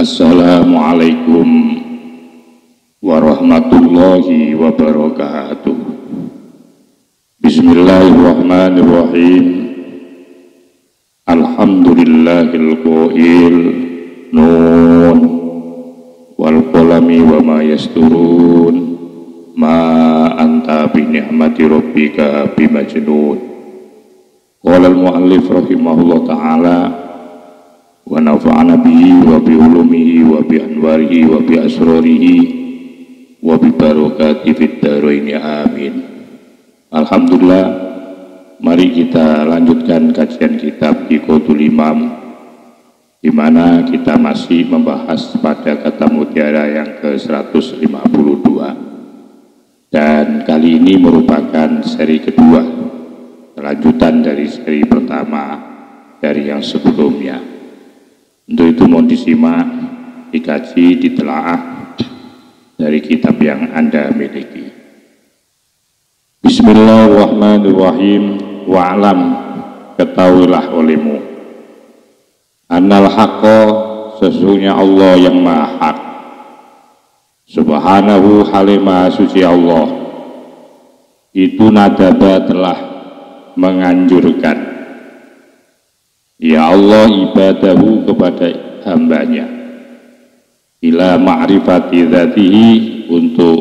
Assalamualaikum warahmatullahi wabarakatuh. Bismillahirrahmanirrahim. Alhamdulillahil qail nun wal qalami wa ma yasturun ma anta bi ni'mati rabbika bimajnun. Qala al-muallif rahimahullah ta'ala wa nafa'ana bihi wa bi ulumihi wa bi anwarihi wa bi asrarihi wa bi barakati fid dharain amin. Alhamdulillah, mari kita lanjutkan kajian kitab Iqatul Imam, di mana kita masih membahas pada kata mutiara yang ke-152, dan kali ini merupakan seri kedua, lanjutan dari seri pertama dari yang sebelumnya. Untuk itu mohon disimak, dikaji, ditelaah dari kitab yang Anda miliki. Bismillahirrahmanirrahim. Wa'lam, ketahuilah olehmu, annal haqqa, sesungguhnya Allah yang maha hak, subhanahu halimah suci Allah, itu nadaba telah menganjurkan, ya Allah, ibadahu kepada hambanya, ila ma'rifati dzatihi, untuk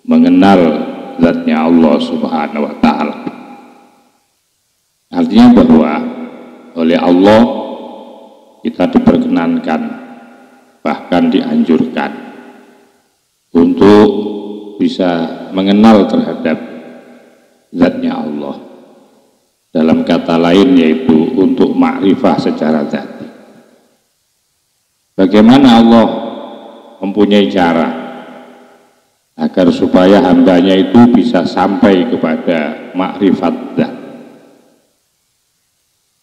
mengenal zatnya Allah subhanahu wa ta'ala. Artinya bahwa oleh Allah kita diperkenankan, bahkan dianjurkan untuk bisa mengenal terhadap zatnya Allah. Dalam kata lain yaitu untuk makrifah secara zati. Bagaimana Allah mempunyai cara agar supaya hambanya itu bisa sampai kepada makrifat zat.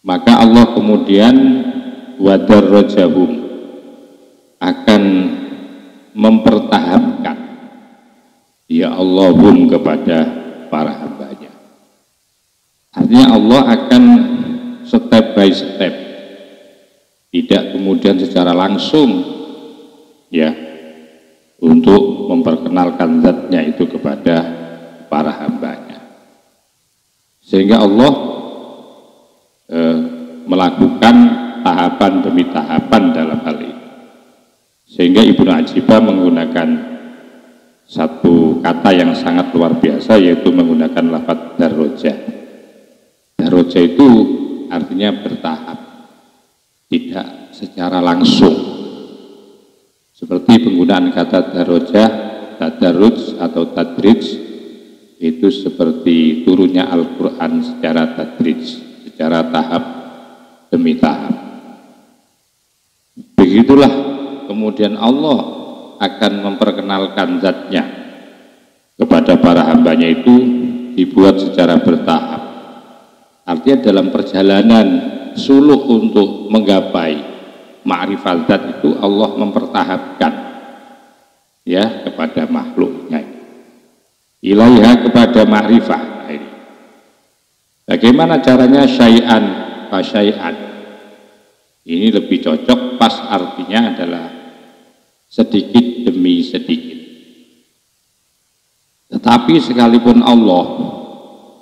Maka Allah kemudian wadarrajahum, akan mempertahapkan ya Allahum kepada para hambanya. Artinya Allah akan step by step, tidak kemudian secara langsung ya, untuk memperkenalkan zatnya itu kepada para hambanya, sehingga Allah melakukan tahapan demi tahapan dalam hal ini. Sehingga Ibnu Ajibah menggunakan satu kata yang sangat luar biasa, yaitu menggunakan lafaz darrojah. Darrojah itu artinya bertahap, tidak secara langsung. Seperti penggunaan kata darrojah, tadarruj atau tadrij, itu seperti turunnya Al-Quran secara tadrij, secara tahap demi tahap. Begitulah kemudian Allah akan memperkenalkan zatnya kepada para hambanya, itu dibuat secara bertahap. Artinya dalam perjalanan suluk untuk menggapai ma'rifat zat itu Allah mempertahapkan ya kepada makhluknya, ilaiha, kepada ma'rifah. Bagaimana caranya? Syai'an fa syai'an. Ini lebih cocok, pas artinya adalah sedikit demi sedikit. Tetapi sekalipun Allah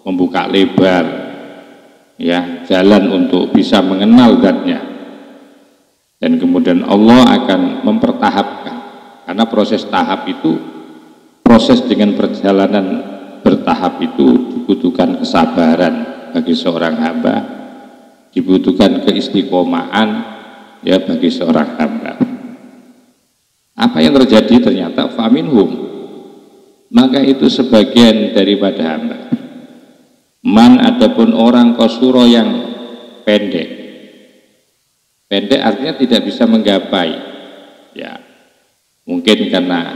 membuka lebar ya jalan untuk bisa mengenal zatnya, dan kemudian Allah akan mempertahapkan, karena proses tahap itu, proses dengan perjalanan bertahap itu dibutuhkan kesabaran bagi seorang hamba, dibutuhkan keistiqomahan ya bagi seorang hamba. Apa yang terjadi? Ternyata faminhum, maka itu sebagian daripada hamba. Man, adapun orang qasura yang pendek. Pendek artinya tidak bisa menggapai ya, mungkin karena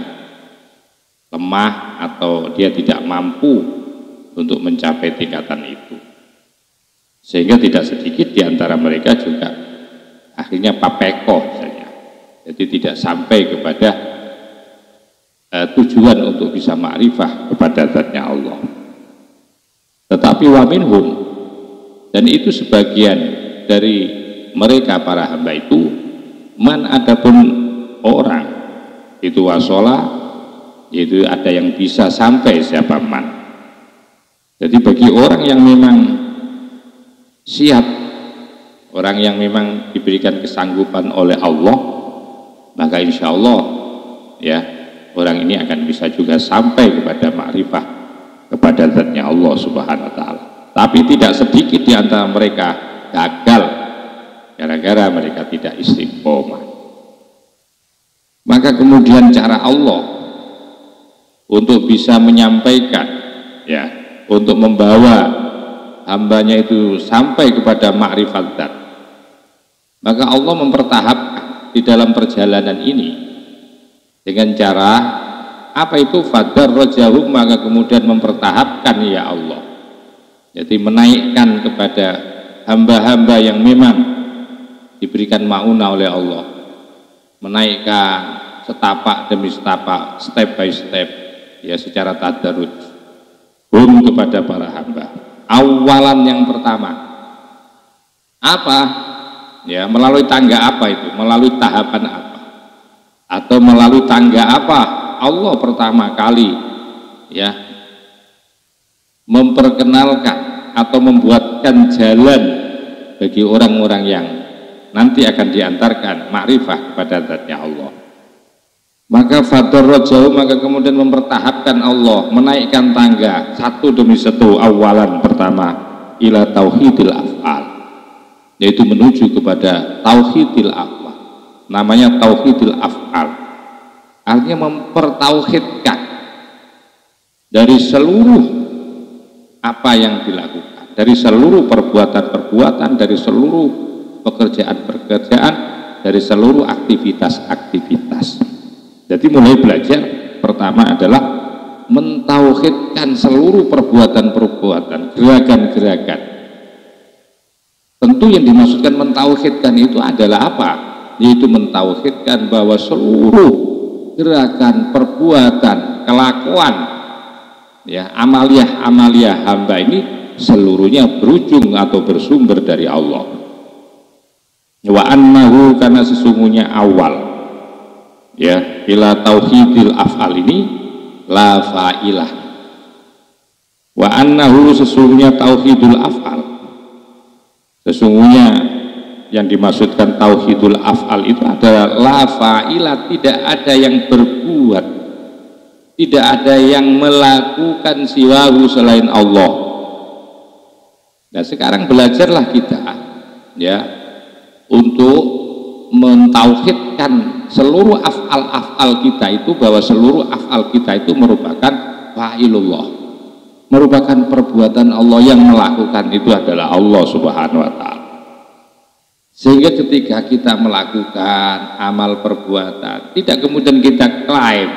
lemah atau dia tidak mampu untuk mencapai tingkatan itu, sehingga tidak sedikit di antara mereka juga akhirnya papekoh saja, jadi tidak sampai kepada tujuan untuk bisa ma'rifah kepada zatnya Allah. Tetapi wa minhum, dan itu sebagian dari mereka para hamba itu, Man adapun orang itu wasola, yaitu ada yang bisa sampai siapa man. Jadi bagi orang yang memang siap, orang yang memang diberikan kesanggupan oleh Allah, maka insya Allah ya orang ini akan bisa juga sampai kepada ma'rifah, kepada zatnya Allah subhanahu wa ta'ala. Tapi tidak sedikit di antara mereka gagal gara-gara mereka tidak istiqomah. Maka kemudian cara Allah untuk bisa menyampaikan, ya, untuk membawa hambanya itu sampai kepada ma'rifat zat, maka Allah mempertahapkan di dalam perjalanan ini dengan cara apa itu? Fadar rojahum, maka kemudian mempertahapkan ya Allah, jadi menaikkan kepada hamba-hamba yang memang diberikan maunah oleh Allah, menaikkan setapak demi setapak, step by step, ya, secara tadarruj kepada para hamba. Awalan yang pertama apa? Ya, melalui tangga apa itu? Melalui tahapan apa? Atau melalui tangga apa? Allah pertama kali ya memperkenalkan atau membuatkan jalan bagi orang-orang yang nanti akan diantarkan ma'rifah kepada zatnya Allah. Maka fadarrajau, maka kemudian mempertahapkan Allah, menaikkan tangga satu demi satu. Awalan pertama ila tauhidil af'al, yaitu menuju kepada tauhidil af'al. Namanya tauhidil af'al, artinya mempertauhidkan dari seluruh apa yang dilakukan, dari seluruh perbuatan-perbuatan, dari seluruh pekerjaan-pekerjaan, dari seluruh aktivitas-aktivitas. Jadi mulai belajar pertama adalah mentauhidkan seluruh perbuatan-perbuatan, gerakan-gerakan. Tentu yang dimaksudkan mentauhidkan itu adalah apa? Yaitu mentauhidkan bahwa seluruh gerakan, perbuatan, kelakuan, ya, amaliyah-amaliyah hamba ini seluruhnya berujung atau bersumber dari Allah. Wa annahu, karena sesungguhnya awal, ya, ila tauhidil af'al ini la fa'ilah. Wa annahu, sesungguhnya tauhidul af'al, sesungguhnya yang dimaksudkan tauhidul af'al itu adalah la fa'ilah, tidak ada yang berbuat, tidak ada yang melakukan siwahu selain Allah. Nah sekarang belajarlah kita ya untuk mentauhidkan seluruh af'al kita itu, bahwa seluruh af'al kita itu merupakan fa'ilullah, merupakan perbuatan Allah, yang melakukan itu adalah Allah subhanahu wa ta'ala. Sehingga ketika kita melakukan amal perbuatan, tidak kemudian kita klaim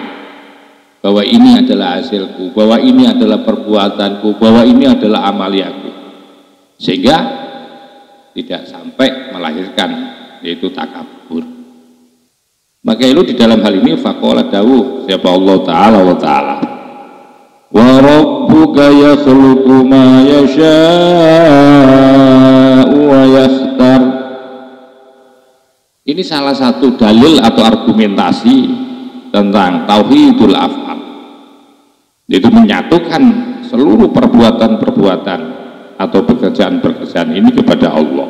bahwa ini adalah hasilku, bahwa ini adalah perbuatanku, bahwa ini adalah amaliaku, sehingga tidak sampai melahirkan yaitu takabur. Maka itu di dalam hal ini faqala dawuh siapa Allah Ta'ala wa Ta'ala, wa rabbuka yakhluqu ma yasha'u wa yakhtar. Ini salah satu dalil atau argumentasi tentang tauhidul af'al, yaitu menyatukan seluruh perbuatan-perbuatan atau pekerjaan-pekerjaan ini kepada Allah.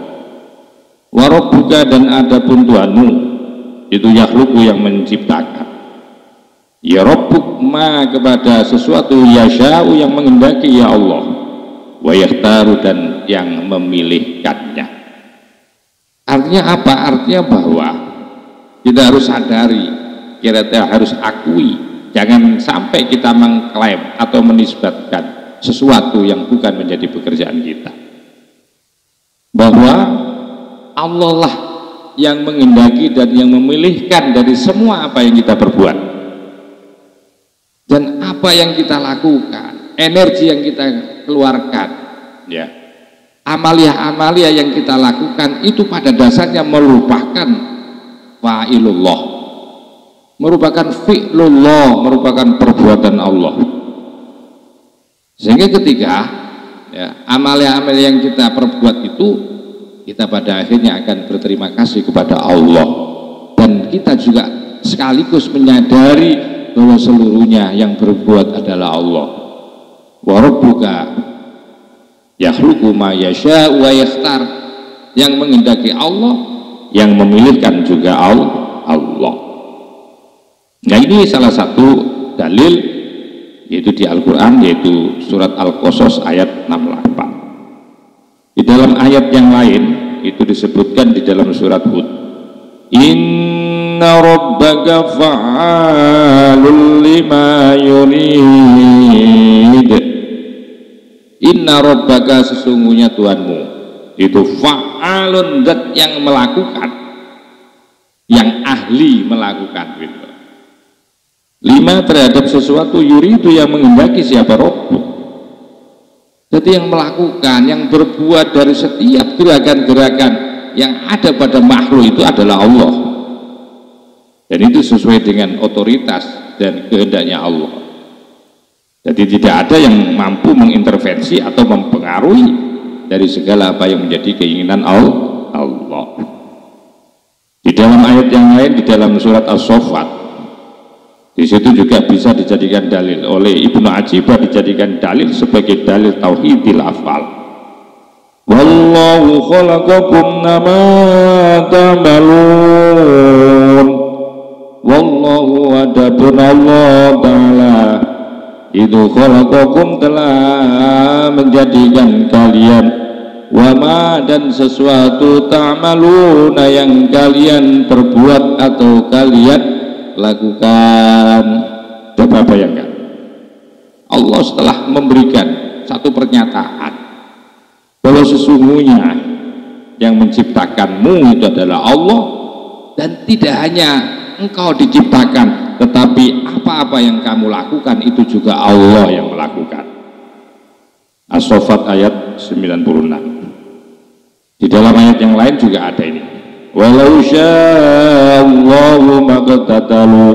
Wa rabbuka, dan adapun Tuhanmu itu yakhluqu, yang menciptakan, ya rabbuk ma, kepada sesuatu, yasha'u, yang menghendaki ya Allah, wa yakhtaru, dan yang memilihkannya. Artinya apa? Artinya bahwa kita harus sadari, kita harus akui, jangan sampai kita mengklaim atau menisbatkan sesuatu yang bukan menjadi pekerjaan kita, bahwa Allah lah yang menghendaki dan yang memilihkan dari semua apa yang kita perbuat dan apa yang kita lakukan, energi yang kita keluarkan, ya, amaliyah-amaliyah yang kita lakukan itu pada dasarnya merupakan fa'ilullah, merupakan fi'lullah, merupakan perbuatan Allah. Sehingga ketika ya, amaliyah-amaliyah yang kita perbuat itu, kita pada akhirnya akan berterima kasih kepada Allah dan kita juga sekaligus menyadari bahwa seluruhnya yang berbuat adalah Allah. Wa rabbuka yakhluqu ma yasha'u wa yakhtar, yang menghendaki Allah, yang memilihkan juga Allah. Nah, ini salah satu dalil yaitu di Al-Quran, yaitu surat Al-Qasas ayat 68. Di dalam ayat yang lain itu disebutkan di dalam surat Hud, inna rabbaka fa'alul lima yurid. Inna rabbaka, sesungguhnya Tuhanmu itu fa'alun, zat yang melakukan, yang ahli melakukan gitu. Lima, terhadap sesuatu, yuridu, yang menghendaki siapa? Rabbu. Jadi yang melakukan, yang berbuat dari setiap gerakan-gerakan yang ada pada makhluk itu adalah Allah, dan itu sesuai dengan otoritas dan kehendaknya Allah. Jadi tidak ada yang mampu mengintervensi atau mempengaruhi dari segala apa yang menjadi keinginan Allah. Di dalam ayat yang lain, di dalam surat As-Saffat, di situ juga bisa dijadikan dalil oleh Ibnu Ajibah, dijadikan dalil sebagai dalil tauhidil afal. Wallahu khalaqakum ma ta'malun. Wallahu, adapun Allah Ta'ala itu khalaqakum, telah menjadikan kalian, wama, dan sesuatu, ta'maluna, yang kalian perbuat atau kalian lakukan. Coba bayangkan, Allah setelah memberikan satu pernyataan bahwa sesungguhnya yang menciptakanmu itu adalah Allah, dan tidak hanya engkau diciptakan, tetapi apa-apa yang kamu lakukan itu juga Allah yang melakukan. As-Saffat ayat 96. Di dalam ayat yang lain juga ada ini, walau sya'allahu maqtatalu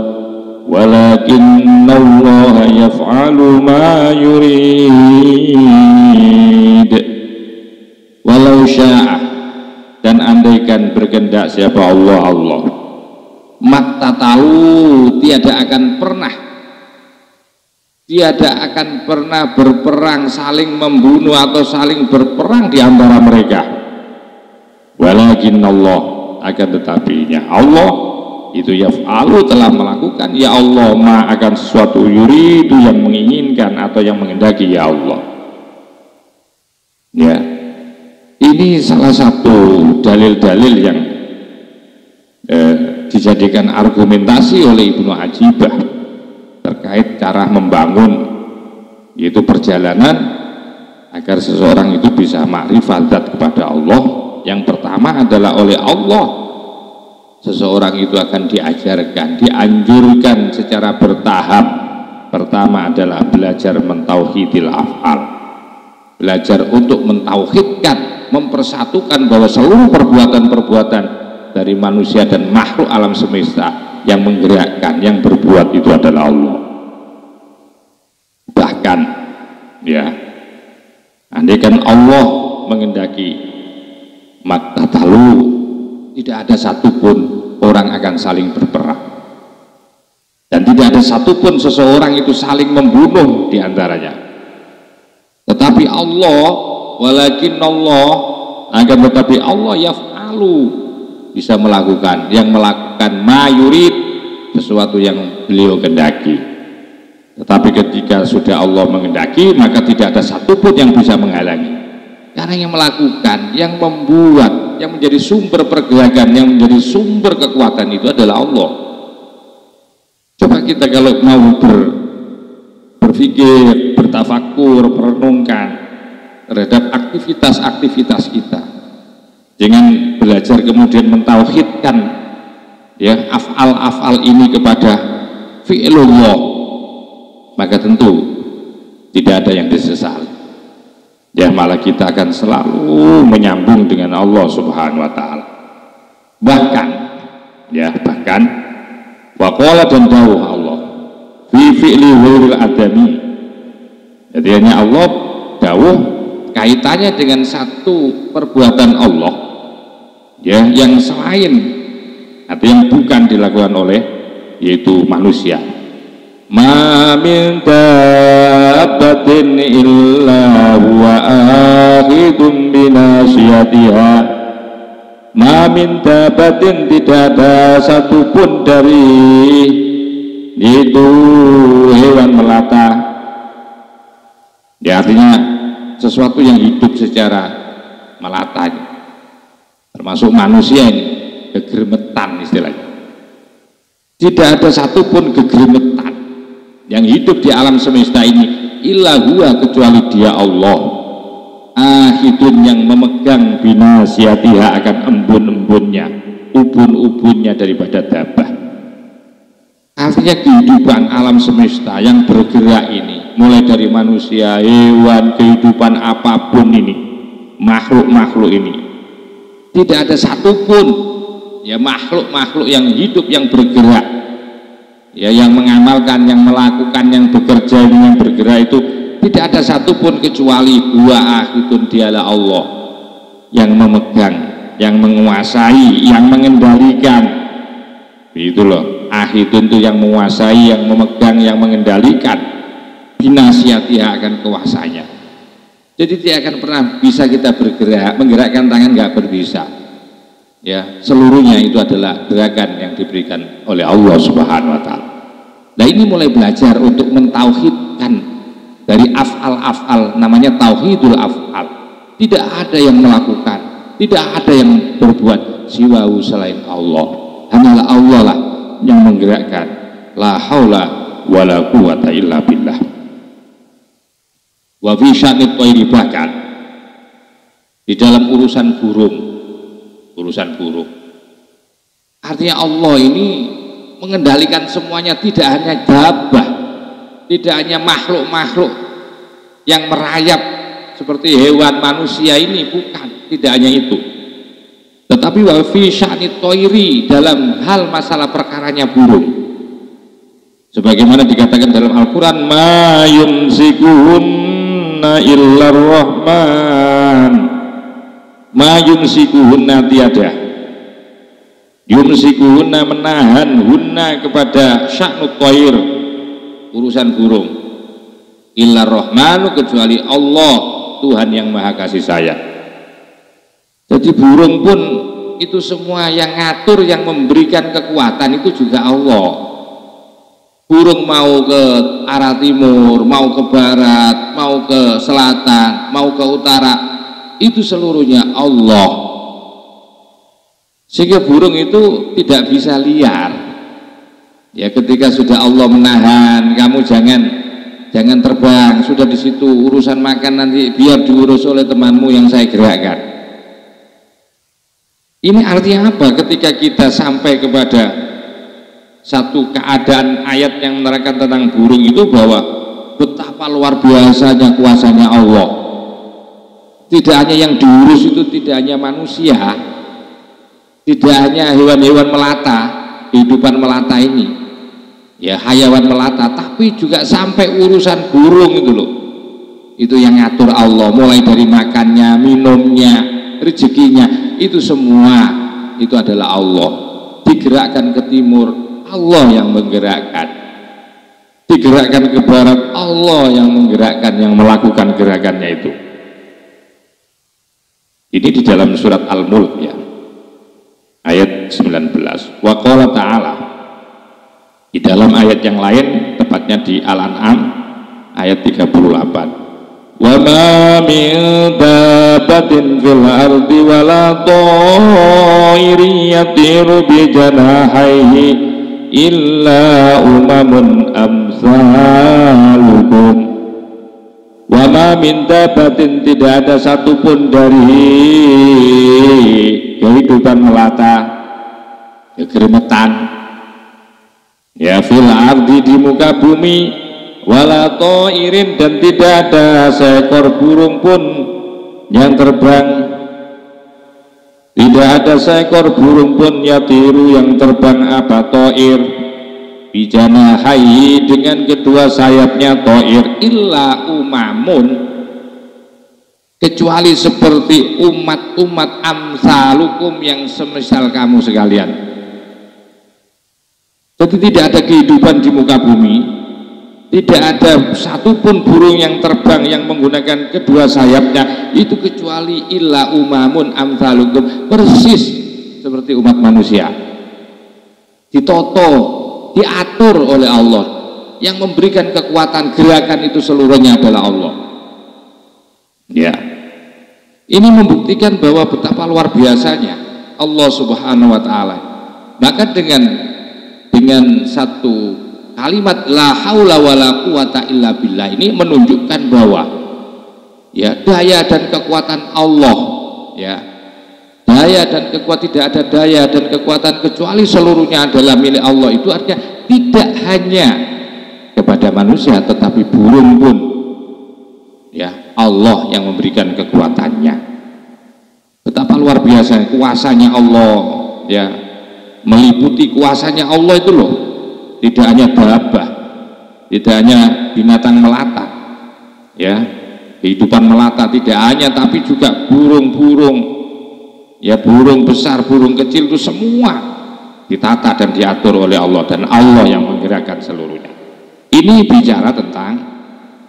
walakinnallaha yaf'alu ma yurid. Walau sya'a, dan andaikan berkehendak siapa Allah, maqtatalu, tiada akan pernah berperang, saling membunuh atau saling berperang di antara mereka. Walakinnallah, akan tetapinya Allah itu yaf'alu, telah melakukan, ya Allah, ma, akan sesuatu, yuridu, yang menginginkan atau yang menghendaki, ya Allah. Ya, ini salah satu dalil-dalil yang dijadikan argumentasi oleh Ibnu Ajibah terkait cara membangun, yaitu perjalanan agar seseorang itu bisa makrifat kepada Allah. Yang pertama adalah oleh Allah seseorang itu akan diajarkan, dianjurkan secara bertahap. Pertama adalah belajar mentauhidil af'al, belajar untuk mentauhidkan, mempersatukan bahwa seluruh perbuatan-perbuatan dari manusia dan makhluk alam semesta, yang menggerakkan, yang berbuat itu adalah Allah. Bahkan ya, andaikan Allah menghendaki, maqtatalu, tidak ada satupun orang akan saling berperang, dan tidak ada satupun seseorang itu saling membunuh di antaranya. Tetapi Allah, walakin Allah, akan tetapi Allah yaf'alu, bisa melakukan, yang melakukan ma yurid, sesuatu yang beliau kehendaki. Tetapi ketika sudah Allah menghendaki, maka tidak ada satupun yang bisa menghalangi. Karena yang melakukan, yang membuat, yang menjadi sumber pergerakan, yang menjadi sumber kekuatan itu adalah Allah. Coba kita kalau mau berpikir, bertafakur, merenungkan terhadap aktivitas-aktivitas kita, dengan belajar kemudian mentauhidkan ya af'al-af'al ini kepada fi'lullah, maka tentu tidak ada yang disesali. Ya, malah kita akan selalu menyambung dengan Allah Subhanahu wa Ta'ala. Bahkan waqala, dan dawuh Allah fi fi'li ghairil adami. Jadi hanya Allah dawuh kaitannya dengan satu perbuatan Allah ya, yang selain atau yang bukan dilakukan oleh yaitu manusia. Ma min dabbatin illa huwa akhidun binasiyatiha. Ma min dabbatin, tidak ada satupun dari itu hewan melata. Ya, artinya sesuatu yang hidup secara melata, termasuk manusia ini gegermetan istilahnya. Tidak ada satupun gegermetan yang hidup di alam semesta ini illa huwa, kecuali dia Allah ahidun, yang memegang binasiyatiha, akan embun-embunnya, ubun-ubunnya daripada dabbah. Artinya kehidupan alam semesta yang bergerak ini, mulai dari manusia, hewan, kehidupan apapun ini, makhluk-makhluk ini, tidak ada satupun ya makhluk-makhluk yang hidup, yang bergerak, ya, yang mengamalkan, yang melakukan, yang bekerja, yang bergerak itu tidak ada satupun kecuali huwa ahidun, dialah Allah yang memegang, yang menguasai, yang mengendalikan. Itu loh, ahidun itu yang menguasai, yang memegang, yang mengendalikan, binasiyatiha, akan kuasanya. Jadi tidak akan pernah bisa kita bergerak, menggerakkan tangan, nggak berbisa. Ya, seluruhnya itu adalah gerakan yang diberikan oleh Allah Subhanahu wa taala. Nah, ini mulai belajar untuk mentauhidkan dari af'al-af'al, namanya tauhidul af'al. Tidak ada yang melakukan, tidak ada yang berbuat siwahu selain Allah. Hanyalah Allah lah yang menggerakkan. La haula wala quwata illa billah. Wa fi sya'nit thairi, bahkan di dalam urusan burung. Artinya Allah ini mengendalikan semuanya, tidak hanya dabbah, tidak hanya makhluk-makhluk yang merayap seperti hewan, manusia ini, bukan, tidak hanya itu. Tetapi wa fi sya'nit thairi, dalam hal masalah perkaranya burung, sebagaimana dikatakan dalam Al-Quran, ma yumsikuhunna illar rahman, ma yumsikuhunna, tiada yumsikuhunna, menahan hunna, kepada sya'nut thair, urusan burung, illar rahmanu, kecuali Allah, Tuhan yang maha kasih sayang. Jadi burung pun itu semua yang ngatur, yang memberikan kekuatan itu juga Allah. Burung mau ke arah timur, mau ke barat, mau ke selatan, mau ke utara, itu seluruhnya Allah. Sehingga burung itu tidak bisa liar. Ya, ketika sudah Allah menahan, kamu jangan terbang, sudah di situ, urusan makan nanti biar diurus oleh temanmu yang saya gerakkan. Ini artinya apa? Ketika kita sampai kepada satu keadaan ayat yang menerangkan tentang burung itu, bahwa betapa luar biasanya kuasanya Allah. Tidak hanya yang diurus itu, tidak hanya manusia, tidak hanya hewan-hewan melata, kehidupan melata ini, ya, hayawan melata, tapi juga sampai urusan burung itu loh, itu yang ngatur Allah, mulai dari makannya, minumnya, rezekinya, itu semua itu adalah Allah. Digerakkan ke timur, Allah yang menggerakkan. Digerakkan ke barat, Allah yang menggerakkan, yang melakukan gerakannya itu. Ini di dalam surat Al-Mulk, ya, ayat 19. Wa qala ta'ala, di dalam ayat yang lain, tepatnya di Al-An'am ayat 38. Wa ma min dabbatin fil ardi wala tha'irin yatiru bi janahihi illa umamun amsalukum. Wa ma min dabbatin, tidak ada satupun dari kehidupan melata, kegermetan, ya, fil ardi, di muka bumi, wala tha'irin, dan tidak ada seekor burung pun yang terbang, tidak ada seekor burung pun yatiru, yang terbang, apa, thair, bijanahi, dengan kedua sayapnya, thair, illa umamun, kecuali seperti umat-umat amsalukum, yang semisal kamu sekalian. Jadi tidak ada kehidupan di muka bumi, tidak ada satupun burung yang terbang yang menggunakan kedua sayapnya itu kecuali illa umamun amsalukum, persis seperti umat manusia, ditoto, diatur oleh Allah. Yang memberikan kekuatan gerakan itu seluruhnya adalah Allah. Ya, ini membuktikan bahwa betapa luar biasanya Allah Subhanahu wa Ta'ala. Maka dengan satu kalimat la haula wala quwata illa billah ini menunjukkan bahwa ya daya dan kekuatan Allah, ya daya dan kekuatan, tidak ada daya dan kekuatan kecuali seluruhnya adalah milik Allah. Itu artinya tidak hanya kepada manusia tetapi burung pun ya Allah yang memberikan kekuatannya. Betapa luar biasa kuasanya Allah, ya meliputi kuasanya Allah itu loh, tidak hanya dabah, tidak hanya binatang melata, ya kehidupan melata tidak hanya, tapi juga burung-burung, ya burung besar, burung kecil itu semua ditata dan diatur oleh Allah, dan Allah yang menggerakkan seluruhnya. Ini bicara tentang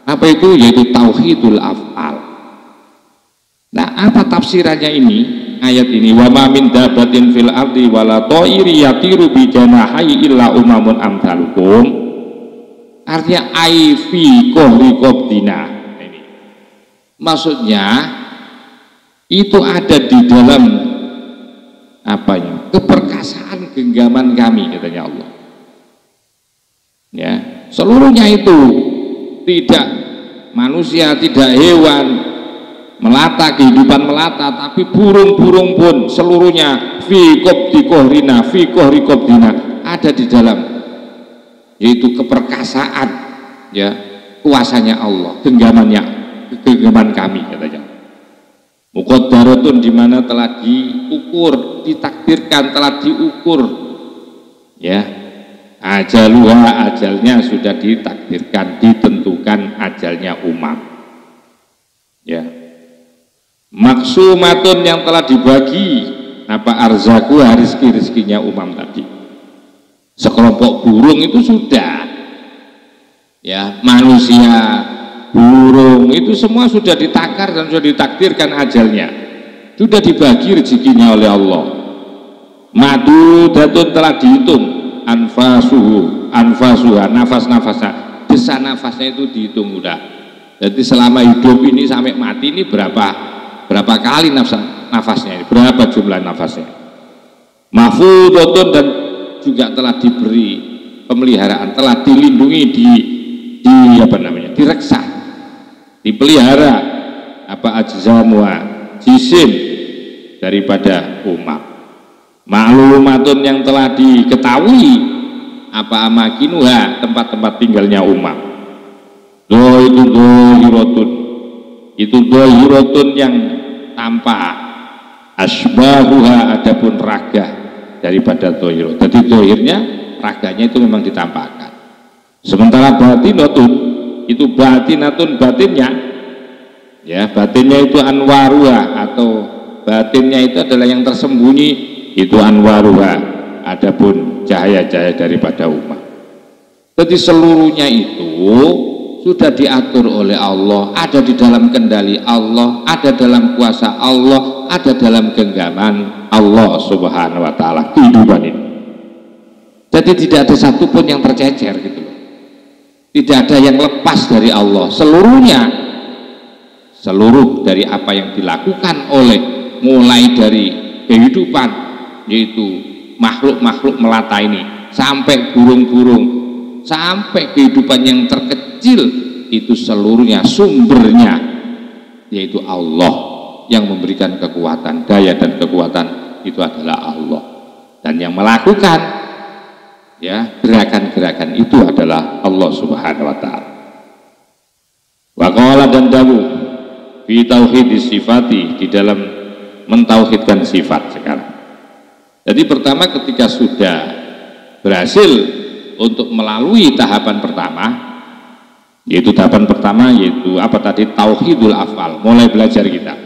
apa itu, yaitu tauhidul af'al. Nah, apa tafsirannya ini? Ayat ini, wa ma min dabatin fil ardi wala ta'iri yatiru bi janahi illa umamun amsalukum. Artinya ai fi qahri qabdina. Ini maksudnya itu ada di dalam apanya? Keperkasaan genggaman kami, katanya Allah. Ya, seluruhnya itu, tidak manusia, tidak hewan melata, kehidupan melata, tapi burung-burung pun seluruhnya fi qabdi qahrina, fi qahri qabdina, ada di dalam, yaitu keperkasaan, ya kuasanya Allah, genggaman kami, katanya. Muqaddaratun, di mana telah diukur, ditakdirkan, telah diukur, ya ajaluha, ajalnya sudah ditakdirkan, ditentukan ajalnya umat, ya maksumatun, yang telah dibagi apa arzaku, rizki-rizkinya umam tadi. Sekelompok burung itu sudah, ya manusia, burung itu semua sudah ditakar dan sudah ditakdirkan ajalnya, sudah dibagi rezekinya oleh Allah. Madudatun, telah dihitung, anfasuha, nafas-nafasnya, desa nafasnya itu dihitung udah. Jadi selama hidup ini sampai mati ini berapa kali nafasnya, berapa jumlah nafasnya. Mahfudotun, dan juga telah diberi pemeliharaan, telah dilindungi, di apa namanya, direksa, dipelihara apa ajzamua, jisim daripada umat. Maklumatun, yang telah diketahui apa amakinuha, tempat-tempat tinggalnya umat. Itu dohirotun, itu dohirotun yang tampak, asbahuha, adapun raga daripada dohirot. Jadi dohirnya, raganya itu memang ditampakkan. Sementara batinotun, itu batinatun, batinnya, ya batinnya itu anwaruha, atau batinnya itu adalah yang tersembunyi, itu anwaruha, adapun cahaya-cahaya daripada umat. Jadi seluruhnya itu sudah diatur oleh Allah, ada di dalam kendali Allah, ada dalam kuasa Allah, ada dalam genggaman Allah Subhanahu wa Ta'ala, kehidupan ini. Jadi tidak ada satupun yang tercecer gitu loh, tidak ada yang lepas dari Allah. Seluruhnya, seluruh dari apa yang dilakukan oleh, mulai dari kehidupan, yaitu makhluk-makhluk melata ini, sampai burung-burung, sampai kehidupan yang terkecil, itu seluruhnya sumbernya yaitu Allah yang memberikan kekuatan, daya dan kekuatan itu adalah Allah, dan yang melakukan ya gerakan-gerakan itu adalah Allah Subhanahu wa Ta'ala. Wa qala, dan dawuh fi tauhid sifati, di dalam mentauhidkan sifat sekarang. Jadi pertama, ketika sudah berhasil untuk melalui tahapan pertama, yaitu apa tadi, tauhidul afal, mulai belajar kita.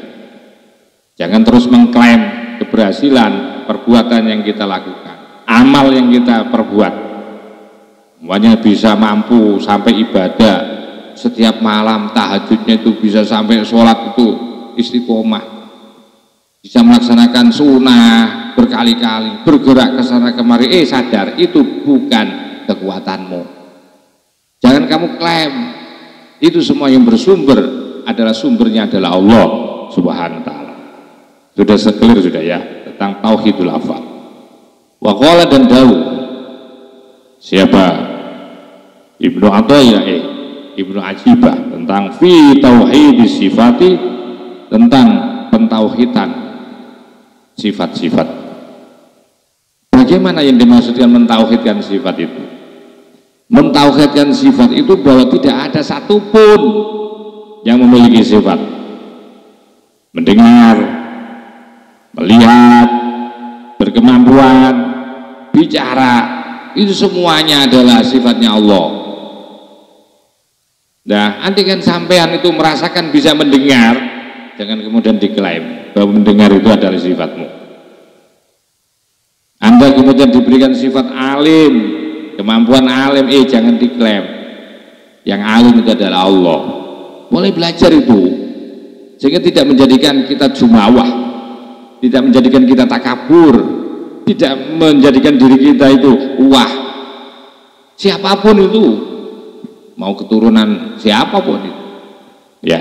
Jangan terus mengklaim keberhasilan perbuatan yang kita lakukan, amal yang kita perbuat, Semuanya bisa mampu sampai ibadah setiap malam, tahajudnya itu bisa sampai sholat itu istiqomah, bisa melaksanakan sunnah berkali-kali, bergerak ke sana kemari, sadar itu bukan kekuatanmu. Jangan kamu klaim. Itu semua yang bersumber adalah sumbernya adalah Allah Subhanahu wa taala. Sudah clear sudah ya tentang tauhidul afal. Wa qala dan dawu siapa? Ibnu Athaillah Ibnu Ajibah tentang fi tauhid sifati, tentang pentauhidan sifat-sifat. Bagaimana yang dimaksudkan mentauhidkan sifat itu? Mentauhidkan sifat itu bahwa tidak ada satupun yang memiliki sifat mendengar, melihat, berkemampuan, bicara, itu semuanya adalah sifatnya Allah. Nah, andai kan sampean itu merasakan bisa mendengar, jangan kemudian diklaim bahwa mendengar itu adalah sifatmu. Anda kemudian diberikan sifat alim, kemampuan alim, jangan diklaim. Yang alim itu adalah Allah. Mulai belajar itu, sehingga tidak menjadikan kita jumawah, tidak menjadikan kita takabur, tidak menjadikan diri kita itu wah. Siapapun itu, mau keturunan siapapun itu, ya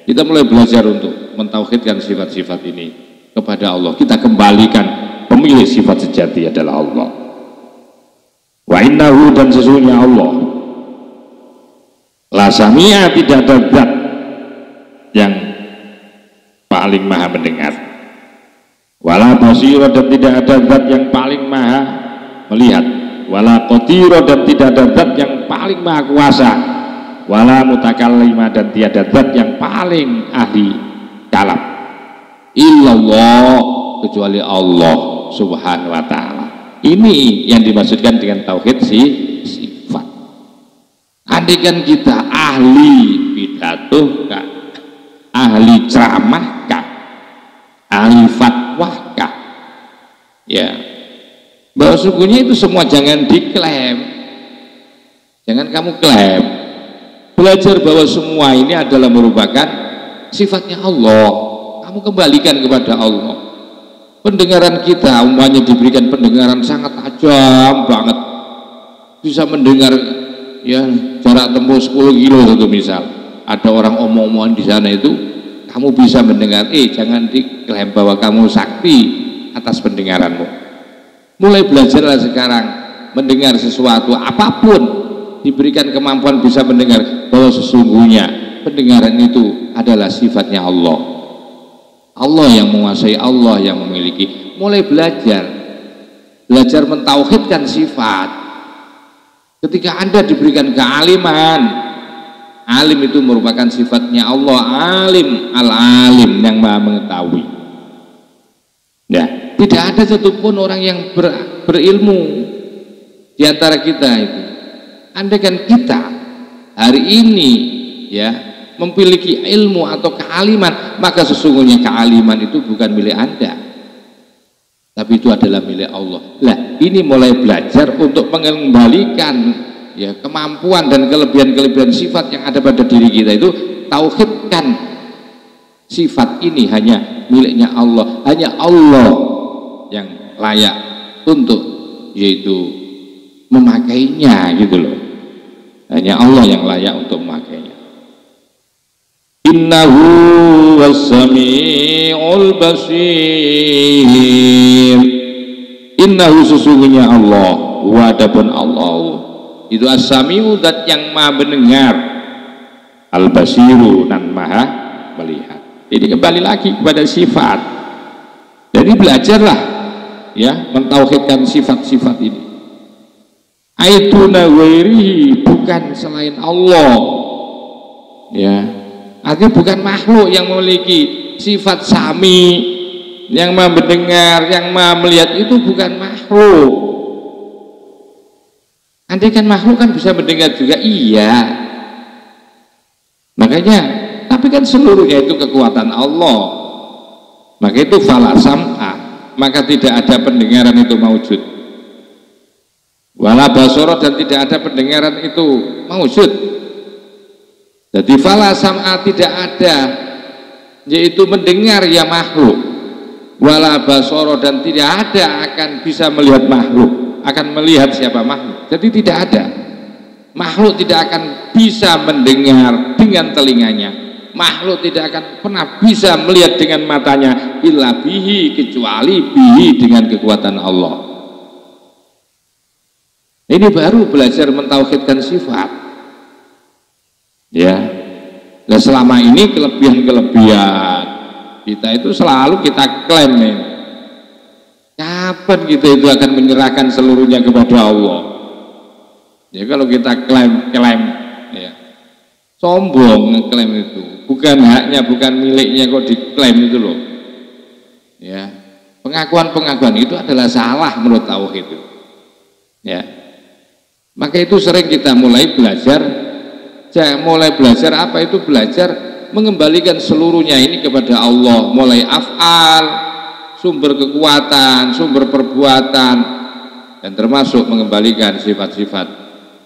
kita mulai belajar untuk mentauhidkan sifat-sifat ini kepada Allah. Kita kembalikan pemilik sifat sejati adalah Allah. Wa innahu, dan sesungguhnya Allah la sami'a, tidak ada zat yang paling maha mendengar, wala basira, dan tidak ada zat yang paling maha melihat, wala qadira, dan tidak ada zat yang paling maha kuasa, wala mutakallima, dan tiada zat yang paling ahli kalam, illallah, kecuali Allah Subhanahu wa ta'ala. Ini yang dimaksudkan dengan tauhid sifat. Andaikan kita ahli pidato kah, ahli ceramah kah, ahli fatwa kah, ya bahwa sungguhnya itu semua jangan diklaim, jangan kamu klaim. Belajar bahwa semua ini adalah merupakan sifatnya Allah. Kamu kembalikan kepada Allah. Pendengaran kita umpamanya diberikan pendengaran sangat tajam banget, bisa mendengar ya jarak tempuh 10 kilo satu misal. Ada orang omong-omongan di sana itu, kamu bisa mendengar. Jangan diklaim bahwa kamu sakti atas pendengaranmu. Mulai belajarlah sekarang mendengar sesuatu apapun, diberikan kemampuan bisa mendengar, bahwa sesungguhnya pendengaran itu adalah sifatnya Allah. Allah yang menguasai, Allah yang memiliki. Mulai belajar mentauhidkan sifat. Ketika Anda diberikan kealiman, alim itu merupakan sifatnya Allah, alim, al-alim, yang maha mengetahui. Ya, tidak ada satupun orang yang berilmu di antara kita itu. Andaikan kita hari ini ya memiliki ilmu atau kealiman, maka sesungguhnya kealiman itu bukan milik Anda, tapi itu adalah milik Allah. Lah, ini mulai belajar untuk mengembalikan ya kemampuan dan kelebihan-kelebihan sifat yang ada pada diri kita itu. Tauhidkan sifat ini hanya miliknya Allah, hanya Allah yang layak untuk yaitu memakainya, gitu loh. Hanya Allah yang layak untuk memakainya. Innahu was-sami'ul basir. Innahu, sesungguhnya Allah, wa adapun Allah itu as-sami'u, zat yang maha mendengar, al-basiru, dan maha melihat. Jadi kembali lagi kepada sifat. Jadi belajarlah ya mentauhidkan sifat-sifat ini. Aituna ghairihi, bukan selain Allah. Ya, artinya bukan makhluk yang memiliki sifat sami, yang maha mendengar, yang maha melihat, itu bukan makhluk. Andai kan makhluk kan bisa mendengar juga, iya. Makanya, tapi kan seluruhnya itu kekuatan Allah. Maka itu fala sam'a, maka tidak ada pendengaran itu maujud. wala basara dan tidak ada pendengaran itu maujud. Jadi fala sam'a tidak ada, yaitu mendengar ya makhluk, wala basara dan tidak ada akan bisa melihat makhluk, akan melihat siapa makhluk. Jadi tidak ada, makhluk tidak akan bisa mendengar dengan telinganya, makhluk tidak akan pernah bisa melihat dengan matanya, illa bihi, kecuali bihi dengan kekuatan Allah. Ini baru belajar mentauhidkan sifat. Ya, nah selama ini kelebihan-kelebihan kita itu selalu kita klaim nih. Kapan kita itu akan menyerahkan seluruhnya kepada Allah? Ya kalau kita klaim, ya sombong ngeklaim itu, bukan haknya, bukan miliknya kok diklaim itu loh. Ya, pengakuan itu adalah salah menurut tauhid itu. Ya, maka itu sering kita mulai belajar apa itu? Belajar mengembalikan seluruhnya ini kepada Allah, mulai af'al, sumber kekuatan, sumber perbuatan, dan termasuk mengembalikan sifat-sifat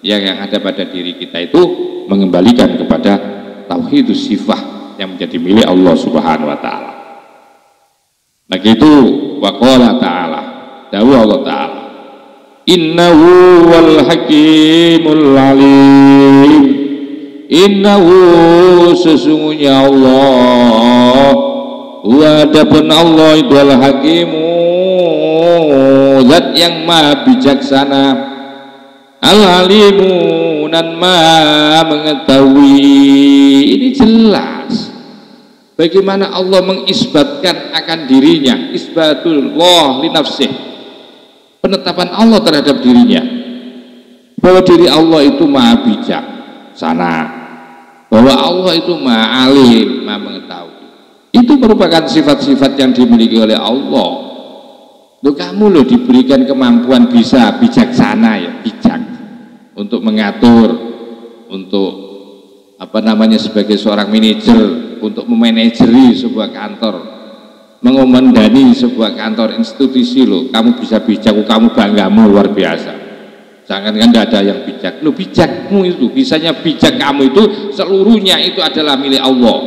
yang ada pada diri kita itu, mengembalikan kepada tauhidus sifah yang menjadi milik Allah Subhanahu wa taala. Maka itu waqala ta'ala, dawuh Allah taala, innahu wal hakimul alim. Innahu sesungguhnya Allah, wadapun Allah itu al hakimu, zat yang maha bijaksana, al alimu dan maha mengetahui. Ini jelas bagaimana Allah mengisbatkan akan dirinya, isbatullah li nafsih, penetapan Allah terhadap dirinya, bahwa diri Allah itu maha bijak sana, bahwa Allah itu maha alim, maha mengetahui. Itu merupakan sifat-sifat yang dimiliki oleh Allah. Kamu diberikan kemampuan bisa bijaksana, ya bijak untuk mengatur, untuk sebagai seorang manajer, untuk memanajeri sebuah kantor, mengomandani sebuah kantor institusi kamu bisa bijak, kamu banggamu luar biasa. Jangan kan tidak ada yang bijak. Bijakmu itu, bisanya bijak kamu itu seluruhnya itu adalah milik Allah.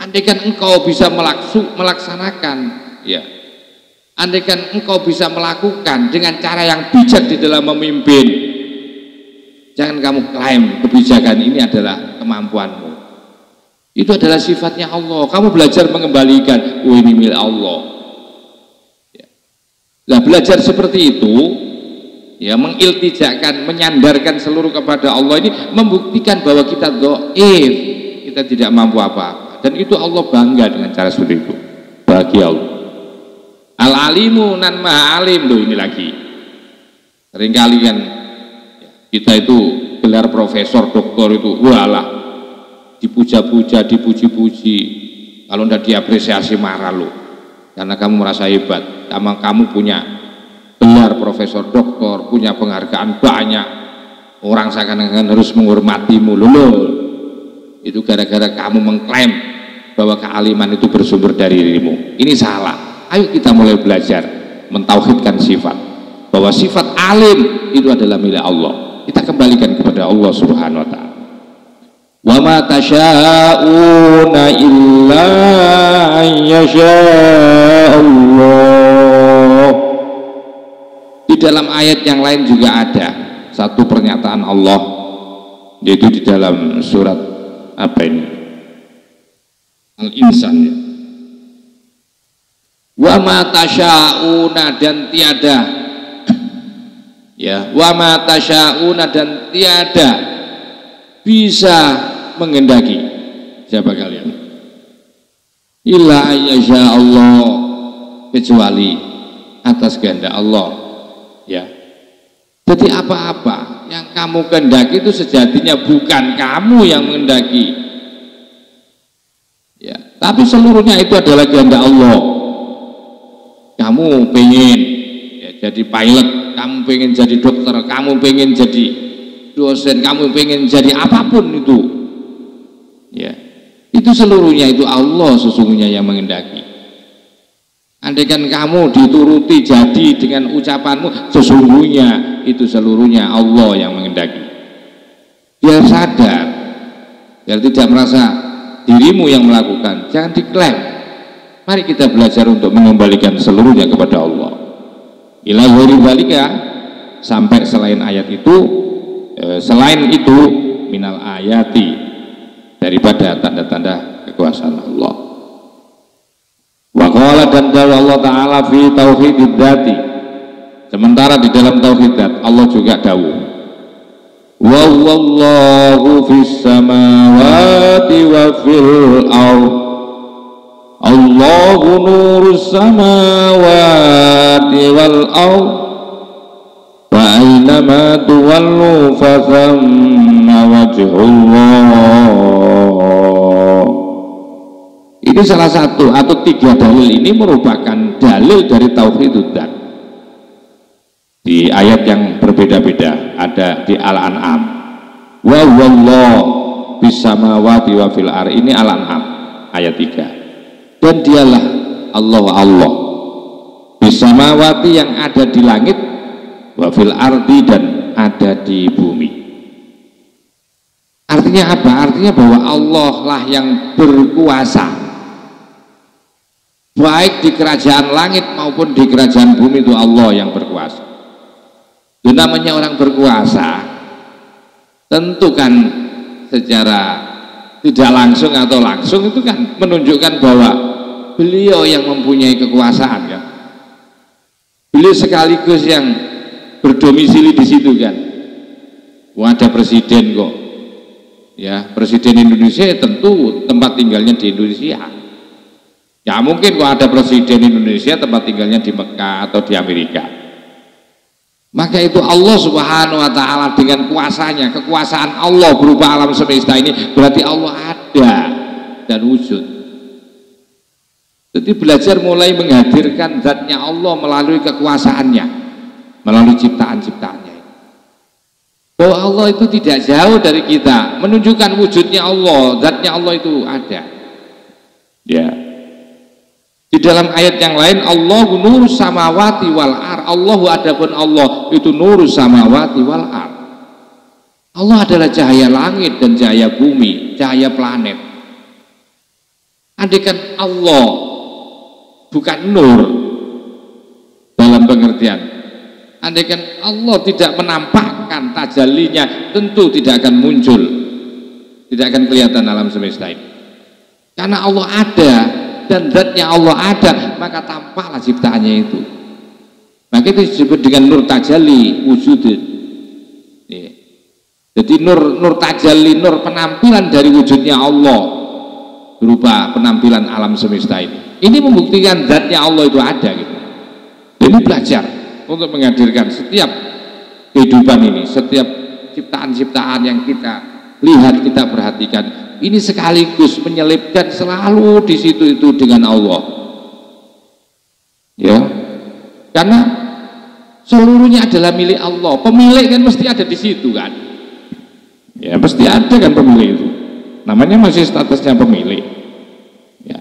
Andaikan engkau bisa melaksanakan, ya, andaikan engkau bisa melakukan dengan cara yang bijak di dalam memimpin, jangan kamu klaim kebijakan ini adalah kemampuanmu. Itu adalah sifatnya Allah. Kamu belajar mengembalikan, ini milik Allah. Ya. Nah, belajar seperti itu, ya, mengiltijakan, menyandarkan seluruh kepada Allah, ini membuktikan bahwa kita dhaif, kita tidak mampu apa-apa, dan itu Allah bangga dengan cara seperti itu. Bagi Allah al-alimu nan maha alim. Ini lagi seringkali kan kita itu gelar profesor, doktor itu walah dipuja-puja, dipuji-puji, kalau tidak diapresiasi marah karena kamu merasa hebat, kamu punya gelar profesor, doktor, punya penghargaan banyak, orang seakan-akan harus menghormatimu. Itu gara-gara kamu mengklaim bahwa kealiman itu bersumber dari dirimu. Ini salah. Ayo kita mulai belajar mentauhidkan sifat, bahwa sifat alim itu adalah milik Allah. Kita kembalikan kepada Allah Subhanahu wa taala. Wa ma tasyauna illa ayyasha Allah. Di dalam ayat yang lain juga ada satu pernyataan Allah, yaitu di dalam surat Al-Insan, ya. Wa ma tasyauna dan tiada, ya, wa ma tasyauna dan tiada bisa menghendaki siapa kalian, illa ayyasha Allah, kecuali atas kehendak Allah. Ya, jadi apa-apa yang kamu kehendaki itu sejatinya bukan kamu yang menghendaki, ya, tapi seluruhnya itu adalah kehendak Allah. Kamu pengen, ya, jadi pilot, kamu pengen jadi dokter, kamu pengen jadi dosen, kamu pengen jadi apapun itu, ya, itu seluruhnya itu Allah sesungguhnya yang menghendaki. Andaikan kamu dituruti jadi dengan ucapanmu, sesungguhnya itu seluruhnya Allah yang mengendaki. Biar sadar, biar tidak merasa dirimu yang melakukan, jangan diklaim. Mari kita belajar untuk mengembalikan seluruhnya kepada Allah. Ila ghairi dzalika, sampai selain ayat itu, selain itu minal ayati, daripada tanda-tanda kekuasaan Allah. Wa qala, dan dawa Allah Ta'ala fi tauhidid dzati, sementara di dalam tauhid dzat Allah juga dawuh, wa wallahu fis samawati wa fil ardh, Allahu nurus samawati wal ardh, wa aynama tuwallu fa thamma wajhullah. Ini salah satu atau tiga dalil ini merupakan dalil dari tauhidud dzat. Di ayat yang berbeda-beda, ada di Al-An'am, wa wallahu bis samawati wa fil ardh, ini Al-An'am ayat 3. Dan dialah Allah bis samawati, yang ada di langit, wa fil ardi, dan ada di bumi. Artinya apa? Artinya bahwa Allah lah yang berkuasa, baik di kerajaan langit maupun di kerajaan bumi, itu Allah yang berkuasa. Itu namanya orang berkuasa, tentu kan secara tidak langsung atau langsung itu kan menunjukkan bahwa beliau yang mempunyai kekuasaan kan. Beliau sekaligus yang berdomisili di situ kan. Wah, ada presiden kok. Ya, presiden Indonesia tentu tempat tinggalnya di Indonesia. Ya mungkin kok ada presiden Indonesia tempat tinggalnya di Mekah atau di Amerika. Maka itu Allah Subhanahu wa Ta'ala dengan kuasanya, kekuasaan Allah berupa alam semesta ini, berarti Allah ada dan wujud. Jadi belajar mulai menghadirkan zatnya Allah melalui kekuasaannya, melalui ciptaan-ciptaannya. Bahwa Allah itu tidak jauh dari kita, menunjukkan wujudnya Allah, zatnya Allah itu ada. Ya. Di dalam ayat yang lain, Allahu nurus samawati wal ardh, Allahu, adapun Allah itu nurus samawati wal ardh. Allah adalah cahaya langit dan cahaya bumi, cahaya planet. Andaikan Allah bukan nur dalam pengertian, andaikan Allah tidak menampakkan tajallinya, tentu tidak akan muncul, tidak akan kelihatan alam semesta ini. Karena Allah ada dan zatnya Allah ada, maka tampaklah ciptaannya itu. Maka itu disebut dengan nur tajalli wujud. Jadi nur tajalli, nur penampilan dari wujudnya Allah berupa penampilan alam semesta ini. Ini membuktikan zatnya Allah itu ada gitu. Jadi belajar untuk menghadirkan setiap kehidupan ini, setiap ciptaan-ciptaan yang kita lihat, kita perhatikan, ini sekaligus menyelipkan selalu di situ itu dengan Allah. Ya. Karena seluruhnya adalah milik Allah. Pemilik kan mesti ada di situ kan. Ya, pasti ada kan pemilik itu. Namanya masih statusnya pemilik. Ya.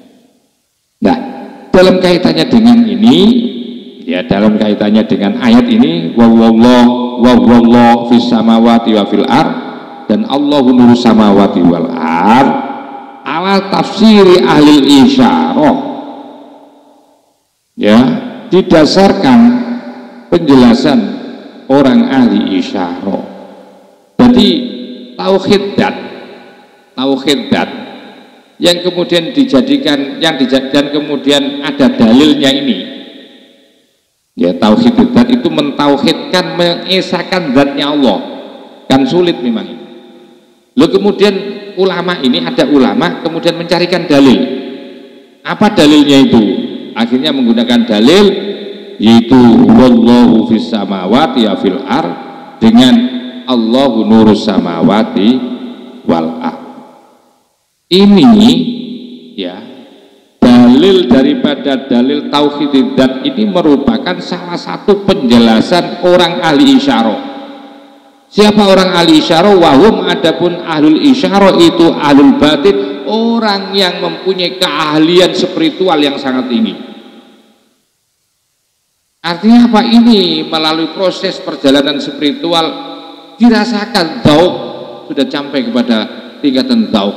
Nah, dalam kaitannya dengan ini, ya dalam kaitannya dengan ayat ini, wa wallahu fis samawati wa fil ardh, dan Allahu nurus samawati wal ardh, ala tafsiri ahli isyarah, ya, didasarkan penjelasan orang ahli isyarah. Jadi tauhid dat yang kemudian dijadikan, dan kemudian ada dalilnya ini, ya, tauhid dat itu mentauhidkan, mengesahkan zatnya Allah, kan sulit memang. Lalu kemudian ulama ini, ada ulama kemudian mencarikan dalil. Apa dalilnya itu? Akhirnya menggunakan dalil, yaitu wallahu fis samawati wa fil ardh, dengan Allahu nurus samawati wal ardh. Ini ya dalil daripada dalil tauhid dzat ini merupakan salah satu penjelasan orang ahli isyarah. Siapa orang ahli isyarah? Wahum, adapun ahlul isyarah itu ahlul batin, orang yang mempunyai keahlian spiritual yang sangat tinggi. Artinya apa? Ini melalui proses perjalanan spiritual dirasakan dzauq, sudah sampai kepada tingkatan dzauq.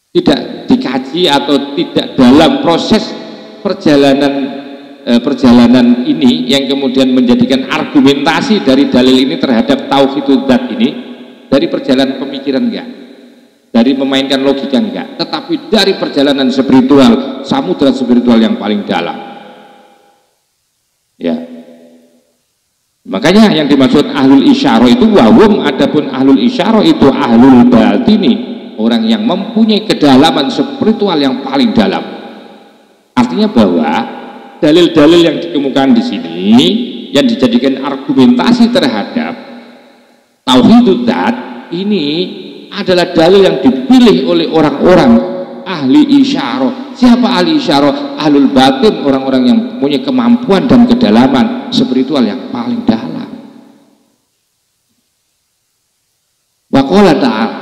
Tidak dikaji atau tidak dalam proses perjalanan ini yang kemudian menjadikan argumentasi dari dalil ini terhadap tauhidul dzat ini dari perjalanan pemikiran enggak, dari memainkan logika enggak, tetapi dari perjalanan spiritual, samudra spiritual yang paling dalam. Ya, makanya yang dimaksud ahlul isyarah itu wahum, adapun ahlul isyarah itu ahlul batini, orang yang mempunyai kedalaman spiritual yang paling dalam. Artinya bahwa dalil-dalil yang dikemukakan di sini yang dijadikan argumentasi terhadap tauhidul dzat ini adalah dalil yang dipilih oleh orang-orang ahli isyarah. Siapa ahli isyarah? Ahlul batin, orang-orang yang punya kemampuan dan kedalaman spiritual yang paling dalam. Wa qala ta'ala,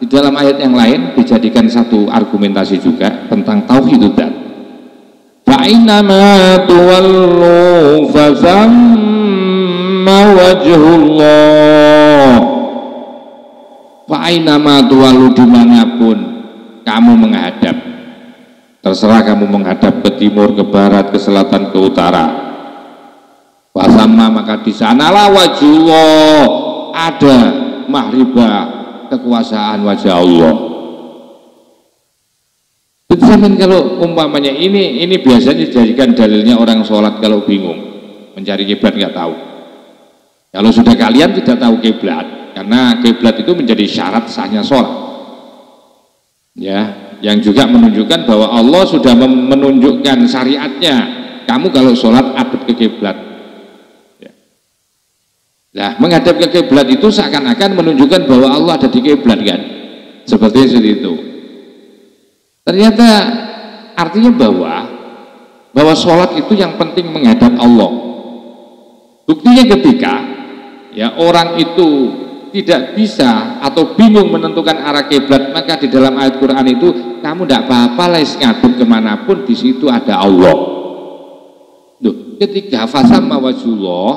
di dalam ayat yang lain dijadikan satu argumentasi juga tentang tauhidul dzat. Fa innama tuwallu fa thamma wajhullah. Fa innama tuwallu, dimanapun kamu menghadap, terserah kamu menghadap ke timur, ke barat, ke selatan, ke utara, fa thamma, maka di sanalah wajhullah, ada mahribah kekuasaan wajah Allah. Zaman kalau umpamanya ini biasanya dijadikan dalilnya orang sholat kalau bingung mencari kiblat nggak tahu. Kalau sudah kalian tidak tahu kiblat, karena kiblat itu menjadi syarat sahnya sholat. Ya, yang juga menunjukkan bahwa Allah sudah menunjukkan syariatnya. Kamu kalau sholat hadap ke kiblat. Nah, menghadap ke kiblat itu seakan-akan menunjukkan bahwa Allah ada di kiblat, kan? Seperti itu. Ternyata artinya bahwa sholat itu yang penting menghadap Allah. Buktinya ketika ya orang itu tidak bisa atau bingung menentukan arah kiblat, maka di dalam ayat Quran itu kamu tidak apa-apa les ngadep kemanapun, di situ ada Allah. Duh, ketika fasamma wajhullah,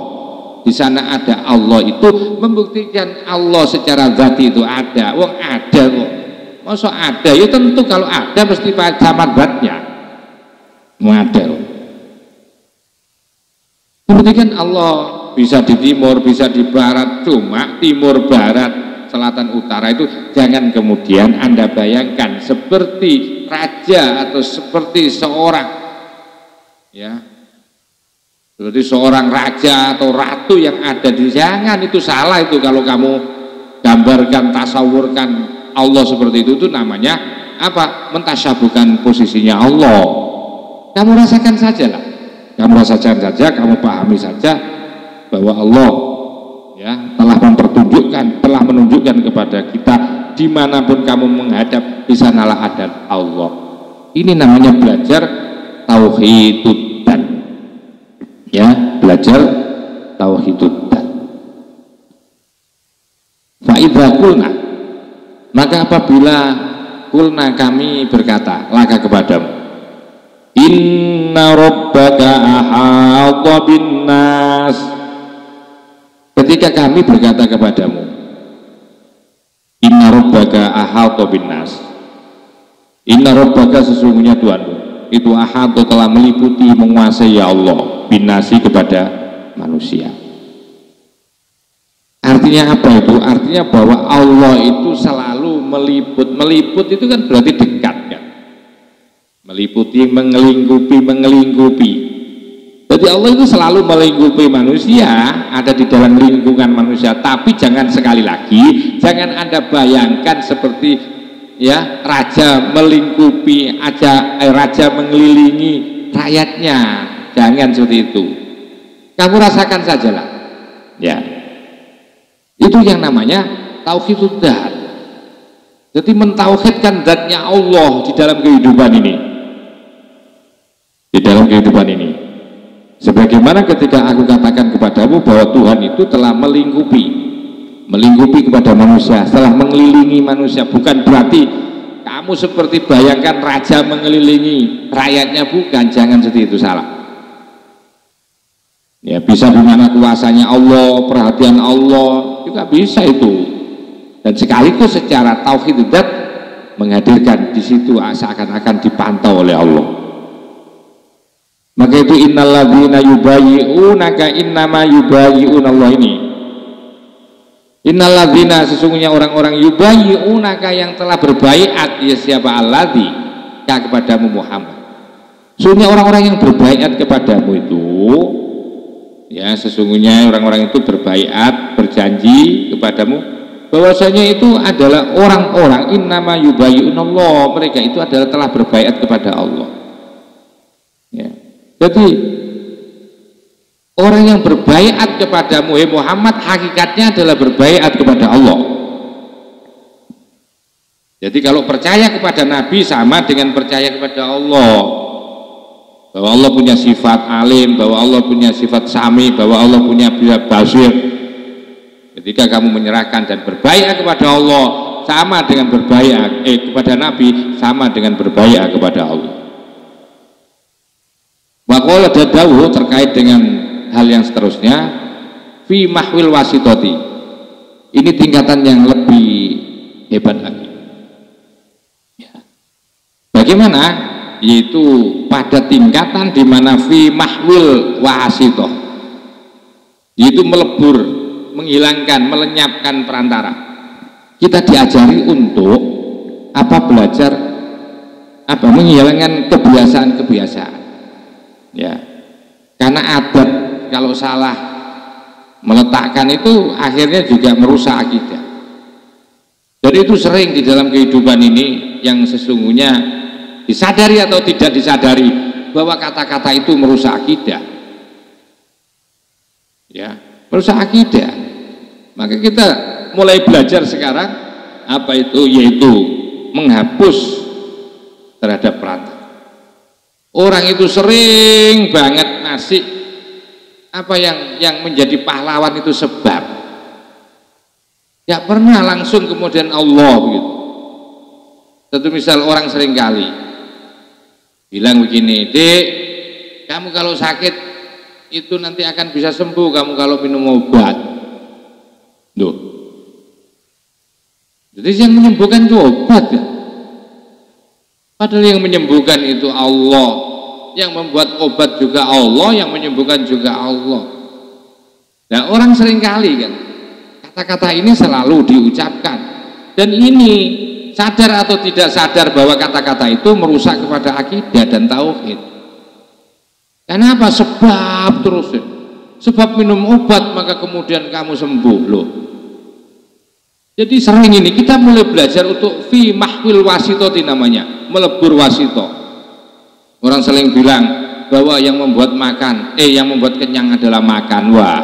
di sana ada Allah, itu membuktikan Allah secara zati itu ada. Wong ada kok. Masa ada? Ya tentu kalau ada mesti zaman zatnya. Ada. Membuktikan Allah bisa di timur, bisa di barat, cuma timur, barat, selatan, utara itu jangan kemudian Anda bayangkan seperti raja atau seperti seorang, ya, seperti seorang raja atau ratu yang ada di, jangan, itu salah. Itu kalau kamu gambarkan, tasawurkan Allah seperti itu namanya apa? Mentasyabuhkan posisinya Allah. Kamu rasakan saja lah, kamu rasakan saja, kamu pahami saja bahwa Allah ya telah menunjukkan kepada kita dimanapun kamu menghadap, di sanalah ada Allah. Ini namanya belajar tauhidul, ya, belajar tauhidul dzat. Fa idza qulna, maka apabila qulna, kami berkata laka kepadamu, inna rabbaka ahata bin nas, ketika kami berkata kepadamu inna rabbaka ahata bin nas, inna rabbaka, sesungguhnya Tuhanmu itu ahata, telah meliputi, menguasai ya Allah binasi, kepada manusia. Artinya apa itu? Artinya bahwa Allah itu selalu meliput itu kan berarti dekat, kan? Meliputi, mengelingkupi. Jadi Allah itu selalu melingkupi manusia, ada di dalam lingkungan manusia. Tapi jangan, sekali lagi, jangan Anda bayangkan seperti ya raja melingkupi raja mengelilingi rakyatnya. Jangan seperti itu. Kamu rasakan sajalah. Ya. Itu yang namanya tauhidul dzat. Jadi mentauhidkan zatnya Allah di dalam kehidupan ini. Di dalam kehidupan ini. Sebagaimana ketika aku katakan kepadamu bahwa Tuhan itu telah melingkupi kepada manusia, telah mengelilingi manusia, bukan berarti kamu seperti bayangkan raja mengelilingi rakyatnya, bukan, jangan seperti itu, salah. Ya, bisa di mana kuasanya Allah, perhatian Allah, juga bisa itu. Dan sekaligus secara tauhid dzat menghadirkan di situ seakan-akan dipantau oleh Allah. Maka itu innalladzina yubayyi'unaka innama yubayyi'unallah ini. Innalladzina sesungguhnya orang-orang yubayyi'unaka yang telah berbaiat, ya siapa alladzi kepadamu Muhammad. Sesungguhnya orang-orang yang berbaiat kepadamu itu, ya sesungguhnya orang-orang itu berbaiat, berjanji kepadamu bahwasanya itu adalah orang-orang innama yubayyi'unallah, mereka itu adalah telah berbaiat kepada Allah. Ya. Jadi orang yang berbaiat kepadamu Muhammad hakikatnya adalah berbaiat kepada Allah. Jadi kalau percaya kepada Nabi sama dengan percaya kepada Allah, bahwa Allah punya sifat alim, bahwa Allah punya sifat sami, bahwa Allah punya basir. Ketika kamu menyerahkan dan berbaiat kepada Allah sama dengan berbaiat kepada Nabi sama dengan berbaiat kepada Allah. Waqala dawuh terkait dengan hal yang seterusnya fi mahwil wasitoti. Ini tingkatan yang lebih hebat lagi. Ya. Bagaimana? Yaitu pada tingkatan di mana fi mahwil wasitoh, yaitu melebur, menghilangkan, melenyapkan perantara. Kita diajari untuk belajar menghilangkan kebiasaan-kebiasaan. Ya, karena adat kalau salah meletakkan itu akhirnya juga merusak akidah. Jadi itu sering di dalam kehidupan ini yang sesungguhnya disadari atau tidak disadari bahwa kata-kata itu merusak akidah. Ya, merusak akidah. Maka kita mulai belajar sekarang yaitu menghapus terhadap perantara. Orang itu sering banget ngasih yang menjadi pahlawan itu sebab. Ya pernah langsung kemudian Allah begitu. Satu misal orang sering kali bilang begini, "Dek, kamu kalau sakit itu nanti akan bisa sembuh kamu kalau minum obat." Loh. Jadi yang menyembuhkan itu obat ya. Padahal yang menyembuhkan itu Allah, yang membuat obat juga Allah, yang menyembuhkan juga Allah. Nah orang seringkali kan kata-kata ini selalu diucapkan, dan ini sadar atau tidak sadar bahwa kata-kata itu merusak kepada akidah dan tauhid. Kenapa? Sebab terus, sebab minum obat maka kemudian kamu sembuh loh. Jadi sering ini kita mulai belajar untuk fi mahwil wasitoti namanya, melebur wasito. Orang sering bilang bahwa yang membuat kenyang adalah makan. Wah,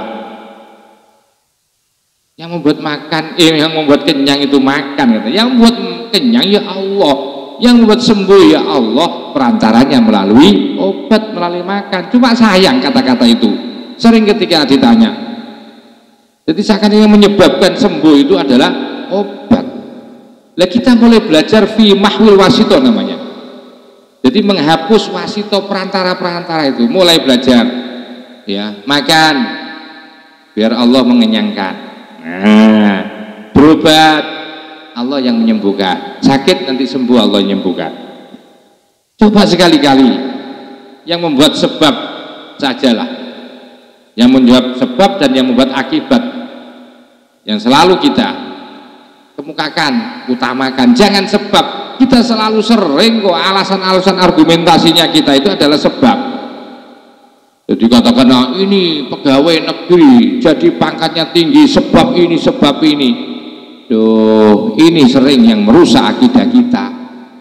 yang membuat kenyang itu makan. Yang membuat kenyang ya Allah, yang membuat sembuh ya Allah, perantaranya melalui obat, melalui makan. Cuma sayang kata-kata itu sering ketika ditanya. Jadi seakan yang menyebabkan sembuh itu adalah obat. Lah kita mulai belajar fi mahwil wasito namanya. Jadi menghapus wasito perantara-perantara itu, mulai belajar. Ya, makan biar Allah mengenyangkan. Nah, berobat Allah yang menyembuhkan. Sakit nanti sembuh Allah yang menyembuhkan. Coba sekali-kali yang membuat sebab sajalah. Yang membuat sebab dan yang membuat akibat yang selalu kita kemukakan, utamakan. Jangan sebab. Kita selalu sering kok alasan-alasan argumentasinya kita itu adalah sebab. Jadi katakan, nah ini pegawai negeri jadi pangkatnya tinggi sebab ini, sebab ini. Duh, ini sering yang merusak akidah kita.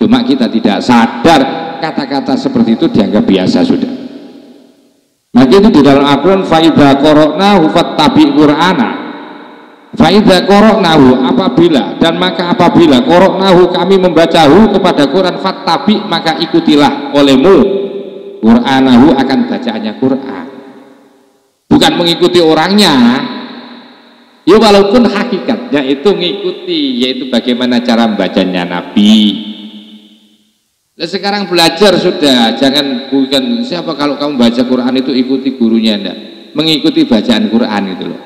Cuma kita tidak sadar kata-kata seperti itu dianggap biasa sudah. Maka itu di dalam Al-Quran faidha qara'nahu fattabi' Qur'ana. Faidha qara'nahu apabila qara'nahu kami membacahu kepada Quran fattabi' maka ikutilah olehmu Qur'anahu akan bacaannya Quran. Bukan mengikuti orangnya. Ya walaupun hakikatnya itu mengikuti, yaitu bagaimana cara membacanya Nabi. Nah, sekarang belajar sudah, bukan siapa kalau kamu baca Quran itu ikuti gurunya enggak. mengikuti bacaan Quran itu loh.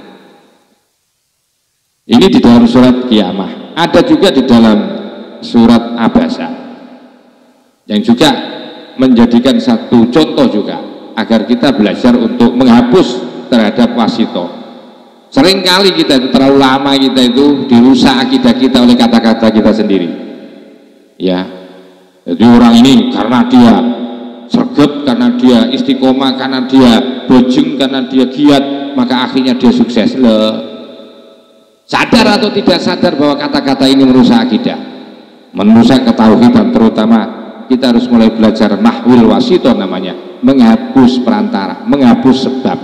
Ini di dalam surat Qiyamah. Ada juga di dalam surat Abasa yang juga menjadikan satu contoh juga agar kita belajar untuk menghapus terhadap wasito. Seringkali kita itu terlalu lama kita itu dirusak akidah kita oleh kata-kata kita sendiri. Ya, jadi orang ini karena dia sregep, karena dia istiqomah, karena dia bojeng, karena dia giat, maka akhirnya dia sukses. Sadar atau tidak sadar bahwa kata-kata ini merusak akidah, merusak ketauhidan. Terutama kita harus mulai belajar nahwil wasito namanya, menghapus perantara, menghapus sebab.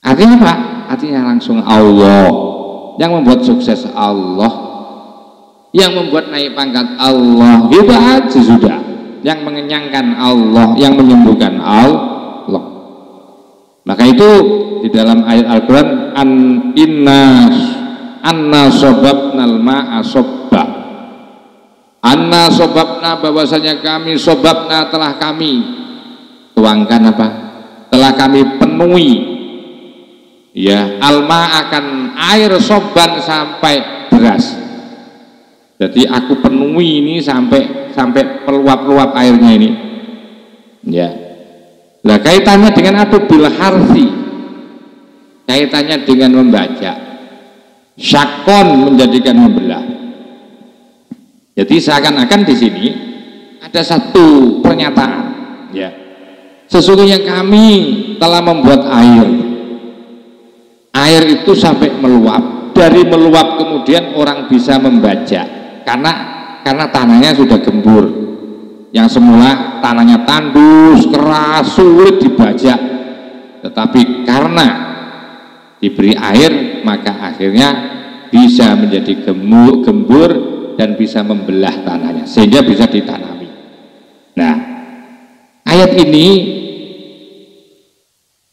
Artinya apa? Artinya langsung Allah yang membuat sukses, Allah yang membuat naik pangkat, Allah, gitu aja sudah. Yang mengenyangkan Allah, yang menyembuhkan Allah. Maka itu di dalam ayat Al-Quran, anna sobabnal ma'a sobba, anna sobabna, bahwasanya kami, sobabna telah kami tuangkan apa? Telah kami penuhi, ya, alma akan air soban sampai deras. Jadi aku penuhi ini sampai peluap-luap airnya ini, ya. Nah, kaitannya dengan adu bil harfi, kaitannya dengan membaca. Syakon menjadikan membelah. Jadi seakan-akan di sini ada satu pernyataan, ya. Sesungguhnya kami telah membuat air itu sampai meluap. Dari meluap kemudian orang bisa membaca karena tanahnya sudah gembur. Yang semula tanahnya tandus, keras, sulit dibaca, tetapi karena diberi air maka akhirnya bisa menjadi gembur dan bisa membelah tanahnya sehingga bisa ditanami. Nah, ayat ini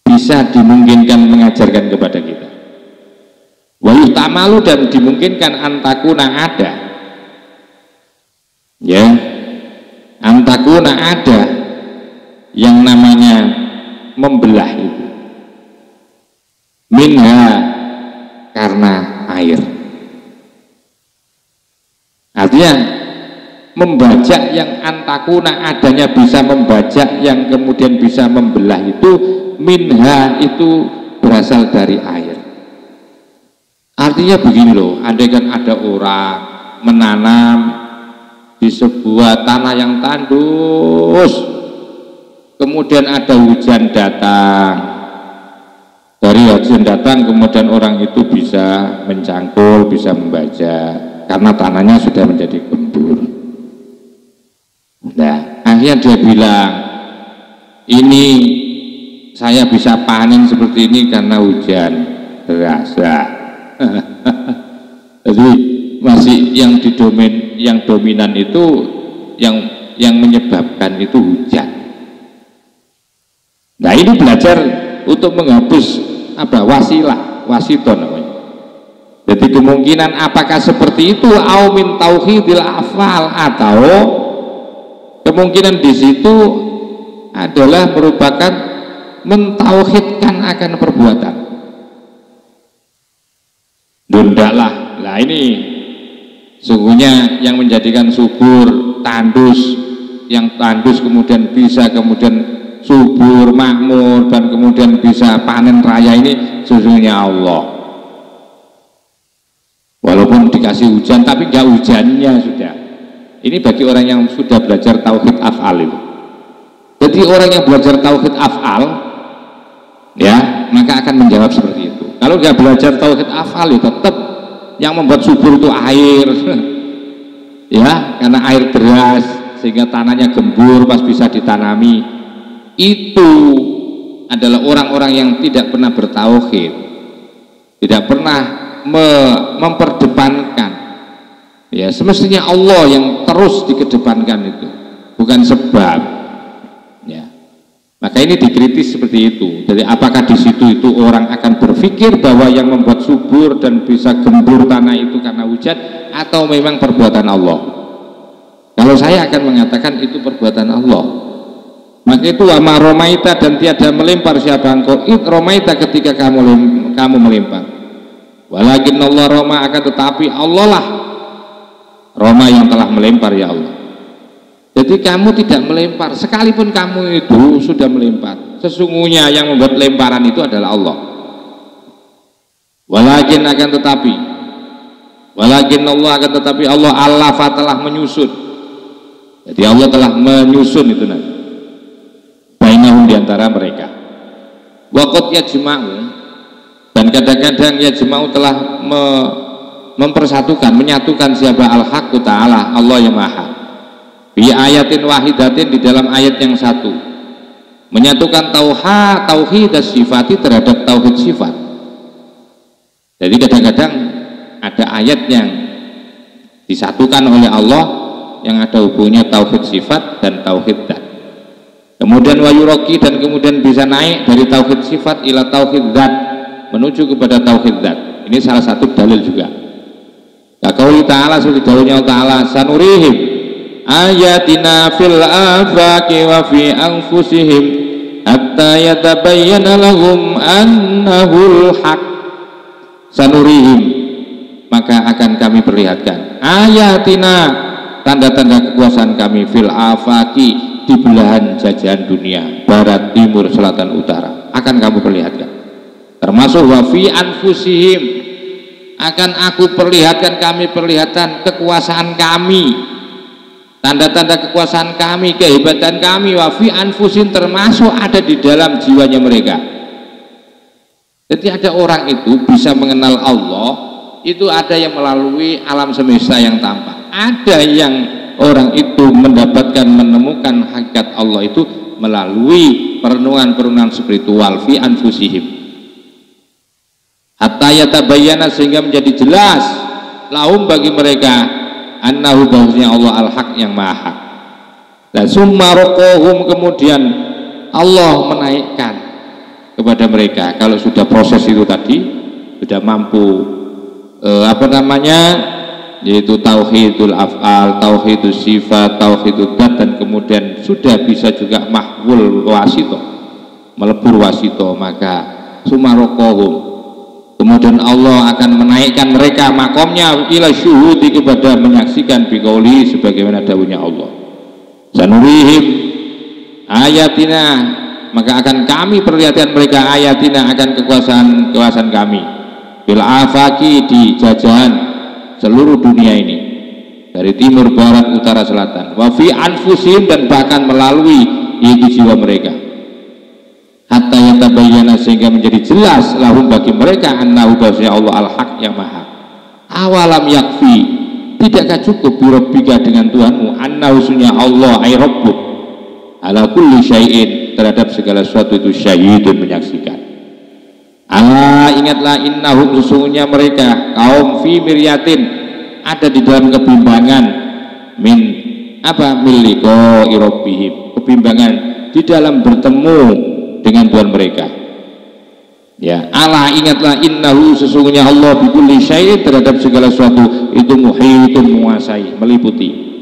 bisa dimungkinkan mengajarkan kepada kita. Wa yuhtamalu, dan dimungkinkan antakuna ada, ya, antakuna ada yang namanya membelah itu minha, karena air. Artinya membaca yang antakuna adanya bisa membaca yang kemudian bisa membelah itu minha, itu berasal dari air. Artinya begini loh, andaikan ada orang menanam di sebuah tanah yang tandus, kemudian ada hujan datang, dari hujan datang kemudian orang itu bisa mencangkul, bisa membaca karena tanahnya sudah menjadi gembur. Nah, akhirnya dia bilang, ini saya bisa panen seperti ini karena hujan deras. Jadi masih yang dominan itu yang menyebabkan itu hujan. Nah, ini belajar untuk menghapus apa, wasilah, wasito namanya. Jadi kemungkinan apakah seperti itu au min tauhidil afal, atau kemungkinan di situ adalah merupakan mentauhidkan akan perbuatan. Dundaklah. Nah, ini sungguhnya yang menjadikan subur, tandus, yang tandus kemudian bisa kemudian subur, makmur, dan kemudian bisa panen raya, ini sesungguhnya Allah. Walaupun dikasih hujan tapi nggak hujannya sudah. Ini bagi orang yang sudah belajar tauhid af'al itu. Jadi orang yang belajar tauhid af'al, ya, maka akan menjawab seperti itu. Kalau nggak belajar tauhid af'al, ya tetap yang membuat subur itu air, ya, karena air deras sehingga tanahnya gembur pas bisa ditanami. Itu adalah orang-orang yang tidak pernah bertauhid, tidak pernah memperdepankan, ya, semestinya Allah yang terus dikedepankan itu, bukan sebab, ya. Maka ini dikritis seperti itu. Jadi apakah di situ itu orang akan berpikir bahwa yang membuat subur dan bisa gembur tanah itu karena hujan, atau memang perbuatan Allah? Kalau saya akan mengatakan itu perbuatan Allah. Maka itu wama romaita, dan tiada melempar siapa engkau id romaita ketika kamu melempar, walakin Allah roma, akan tetapi Allah lah roma yang telah melempar ya Allah. Jadi kamu tidak melempar, sekalipun kamu itu sudah melempar, sesungguhnya yang membuat lemparan itu adalah Allah. Walakin Allah akan tetapi Allah alafa telah menyusun. Jadi Allah telah menyusun itu nanti bainahum diantara mereka. Waqad yajma'u, dan kadang-kadang yajma'u telah mempersatukan, menyatukan siapa al-haqqu ta'ala, Allah yang maha, bi ayatin wahidatin, di dalam ayat yang satu, menyatukan tauhid sifati terhadap tauhid sifat. Jadi kadang-kadang ada ayat yang disatukan oleh Allah yang ada hubungannya tauhid sifat dan tauhid dzat. Kemudian wayuroki, dan kemudian bisa naik dari tauhid sifat ila tauhid dzat, menuju kepada tauhid dzat. Ini salah satu dalil juga. Qauli ta'ala, seperti dalilnya Allah Ta'ala, sanurihim ayatina fil afaqi wa fi anfusihim hatta yatabayyana lahum annahul haq. Sanurihim, maka akan kami perlihatkan ayatina, tanda-tanda kekuasaan kami, fil afaqi, di belahan jajahan dunia, barat, timur, selatan, utara, akan kamu perlihatkan. Termasuk wa fi anfusihim, akan aku perlihatkan, kami perlihatkan kekuasaan kami, tanda-tanda kekuasaan kami, kehebatan kami, wa fi anfusihim, termasuk ada di dalam jiwanya mereka. Jadi ada orang itu bisa mengenal Allah, itu ada yang melalui alam semesta yang tampak, ada yang orang itu mendapatkan, menemukan hakikat Allah itu melalui perenungan-perenungan spiritual fi anfusihim, hatta yatabayyana, sehingga menjadi jelas lahum, bagi mereka, annahu, bahwasanya Allah al-haq, yang maha. Dan summa raqahum, kemudian Allah menaikkan kepada mereka, kalau sudah proses itu tadi sudah mampu yaitu tauhidul af'al, tauhidul sifat, tauhidul dzat, dan kemudian sudah bisa juga mahwul wasito, melebur wasito, maka sumarokohum, kemudian Allah akan menaikkan mereka makomnya ila syuhudi, kepada menyaksikan, biqauli, sebagaimana dawuhnya Allah, sanurihim ayatina, maka akan kami perlihatkan mereka ayatina, akan kekuasaan kami, bil afaki, di jajahan seluruh dunia ini, dari timur, barat, utara, selatan, wa fi anfusihim, dan bahkan melalui yaitu jiwa mereka, hatta yatabayyana, sehingga menjadi jelas lahum, bagi mereka, annahu, bahwasanya Allah al-haq, yang maha. Awalam yakfi, tidakkah cukup birabbika, dengan Tuhanmu, annahu, sunya Allah, ay rabbuk, ala kulli syai'in, terhadap segala sesuatu itu syahidun, menyaksikan. Allah, ingatlah, innahum, sesungguhnya mereka, kaum fi miryatin, ada di dalam kebimbangan, min miliko irobihim, kebimbangan di dalam bertemu dengan Tuhan mereka. Ya, Allah, ingatlah, innahu, sesungguhnya Allah, bikulli syai'in, terhadap segala sesuatu itu muhitun, menguasai, meliputi.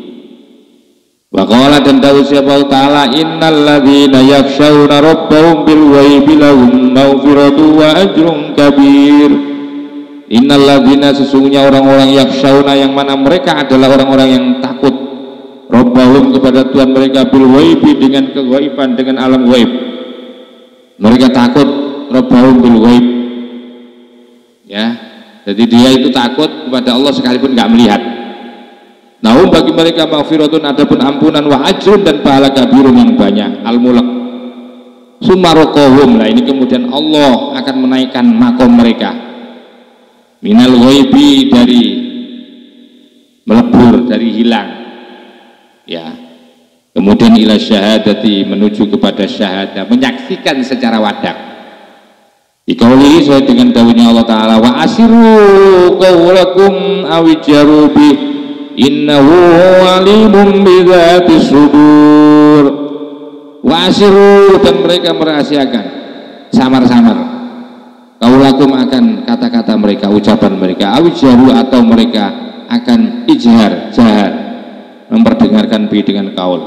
Wa qala, dan tahu siapa Allah Ta'ala, innal ladzina yakhshawna rabbahum bil ghaibi lahum maghfiratu wa ajrun kabir. Innal ladzina, sesungguhnya orang-orang yakhshawna, yang mana mereka adalah orang-orang yang takut, rabbahum, kepada Tuhan mereka, bil ghaibi, dengan keghaiban, dengan alam ghaib. Mereka takut rabbahum bil ghaib, ya, jadi dia itu takut kepada Allah sekalipun nggak melihat. Nahum, bagi mereka, maghfiratun, adapun ampunan, wa ajrun, dan pahala kabirun, yang banyak, al-mulk. Sumarokohum, lah ini kemudian Allah akan menaikkan makom mereka, minal ghaibi, dari melebur, dari hilang, ya, kemudian ila syahadati, menuju kepada syahadah, menyaksikan secara wadah. Dikauli sesuai dengan dawuhnya Allah Ta'ala, wa asiru qawlakum awijaru bih innahu alimun bidzati sudur. Wasiru, dan mereka merahasiakan, samar-samar, kaulakum, akan kata-kata mereka, ucapan mereka, awijaru, atau mereka akan ijhar, jahar, memperdengarkan bi, dengan kaul.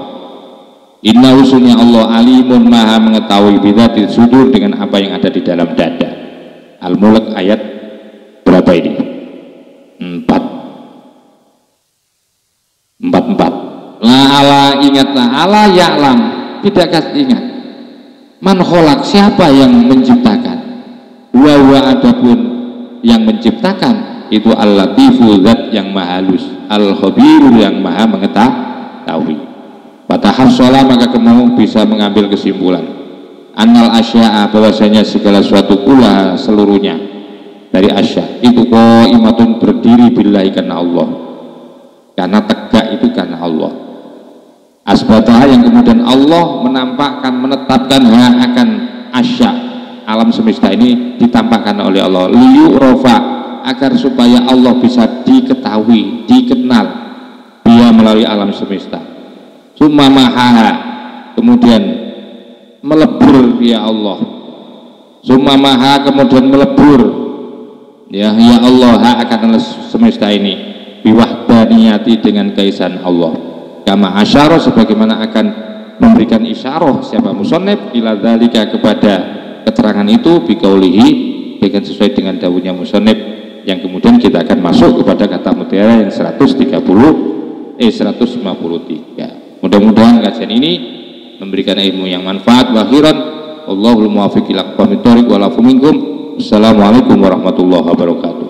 Inna usulnya Allah alimun maha mengetahui bidzati sudur dengan apa yang ada di dalam dada. Al-Mulk ayat berapa ini? 44. La ala ingatlah ala ya'lam, tidakkah ingat man kholak, siapa yang menciptakan, wa adapun yang menciptakan itu al-latifu zat yang maha halus, al-khabiru yang maha mengetahui. Fatahassalah maka kamu bisa mengambil kesimpulan annal asya'a bahwasanya segala suatu pula seluruhnya dari asya itu qaimatun berdiri billahi karena Allah, karena tegak itu karena Allah. Asbatah yang kemudian Allah menampakkan, menetapkan akan asya, alam semesta ini ditampakkan oleh Allah liyu'rofa, agar supaya Allah bisa diketahui, dikenal dia melalui alam semesta. Summa mahaha, kemudian melebur ya Allah. Summa maha, kemudian melebur ya Allah akan semesta ini biwahdaniyati, dengan kaisan Allah. Kama asyara, sebagaimana akan memberikan isyarah siapa musannif ila dzalika, kepada keterangan itu biqaulihi, dengan sesuai dengan dawuhnya musannif, yang kemudian kita akan masuk kepada kata mutiara yang 153. Mudah-mudahan kajian ini memberikan ilmu yang manfaat akhiran. Allahul muwaffiq ila aqwamit thoriq wa lafu minkum. Assalamualaikum warahmatullahi wabarakatuh.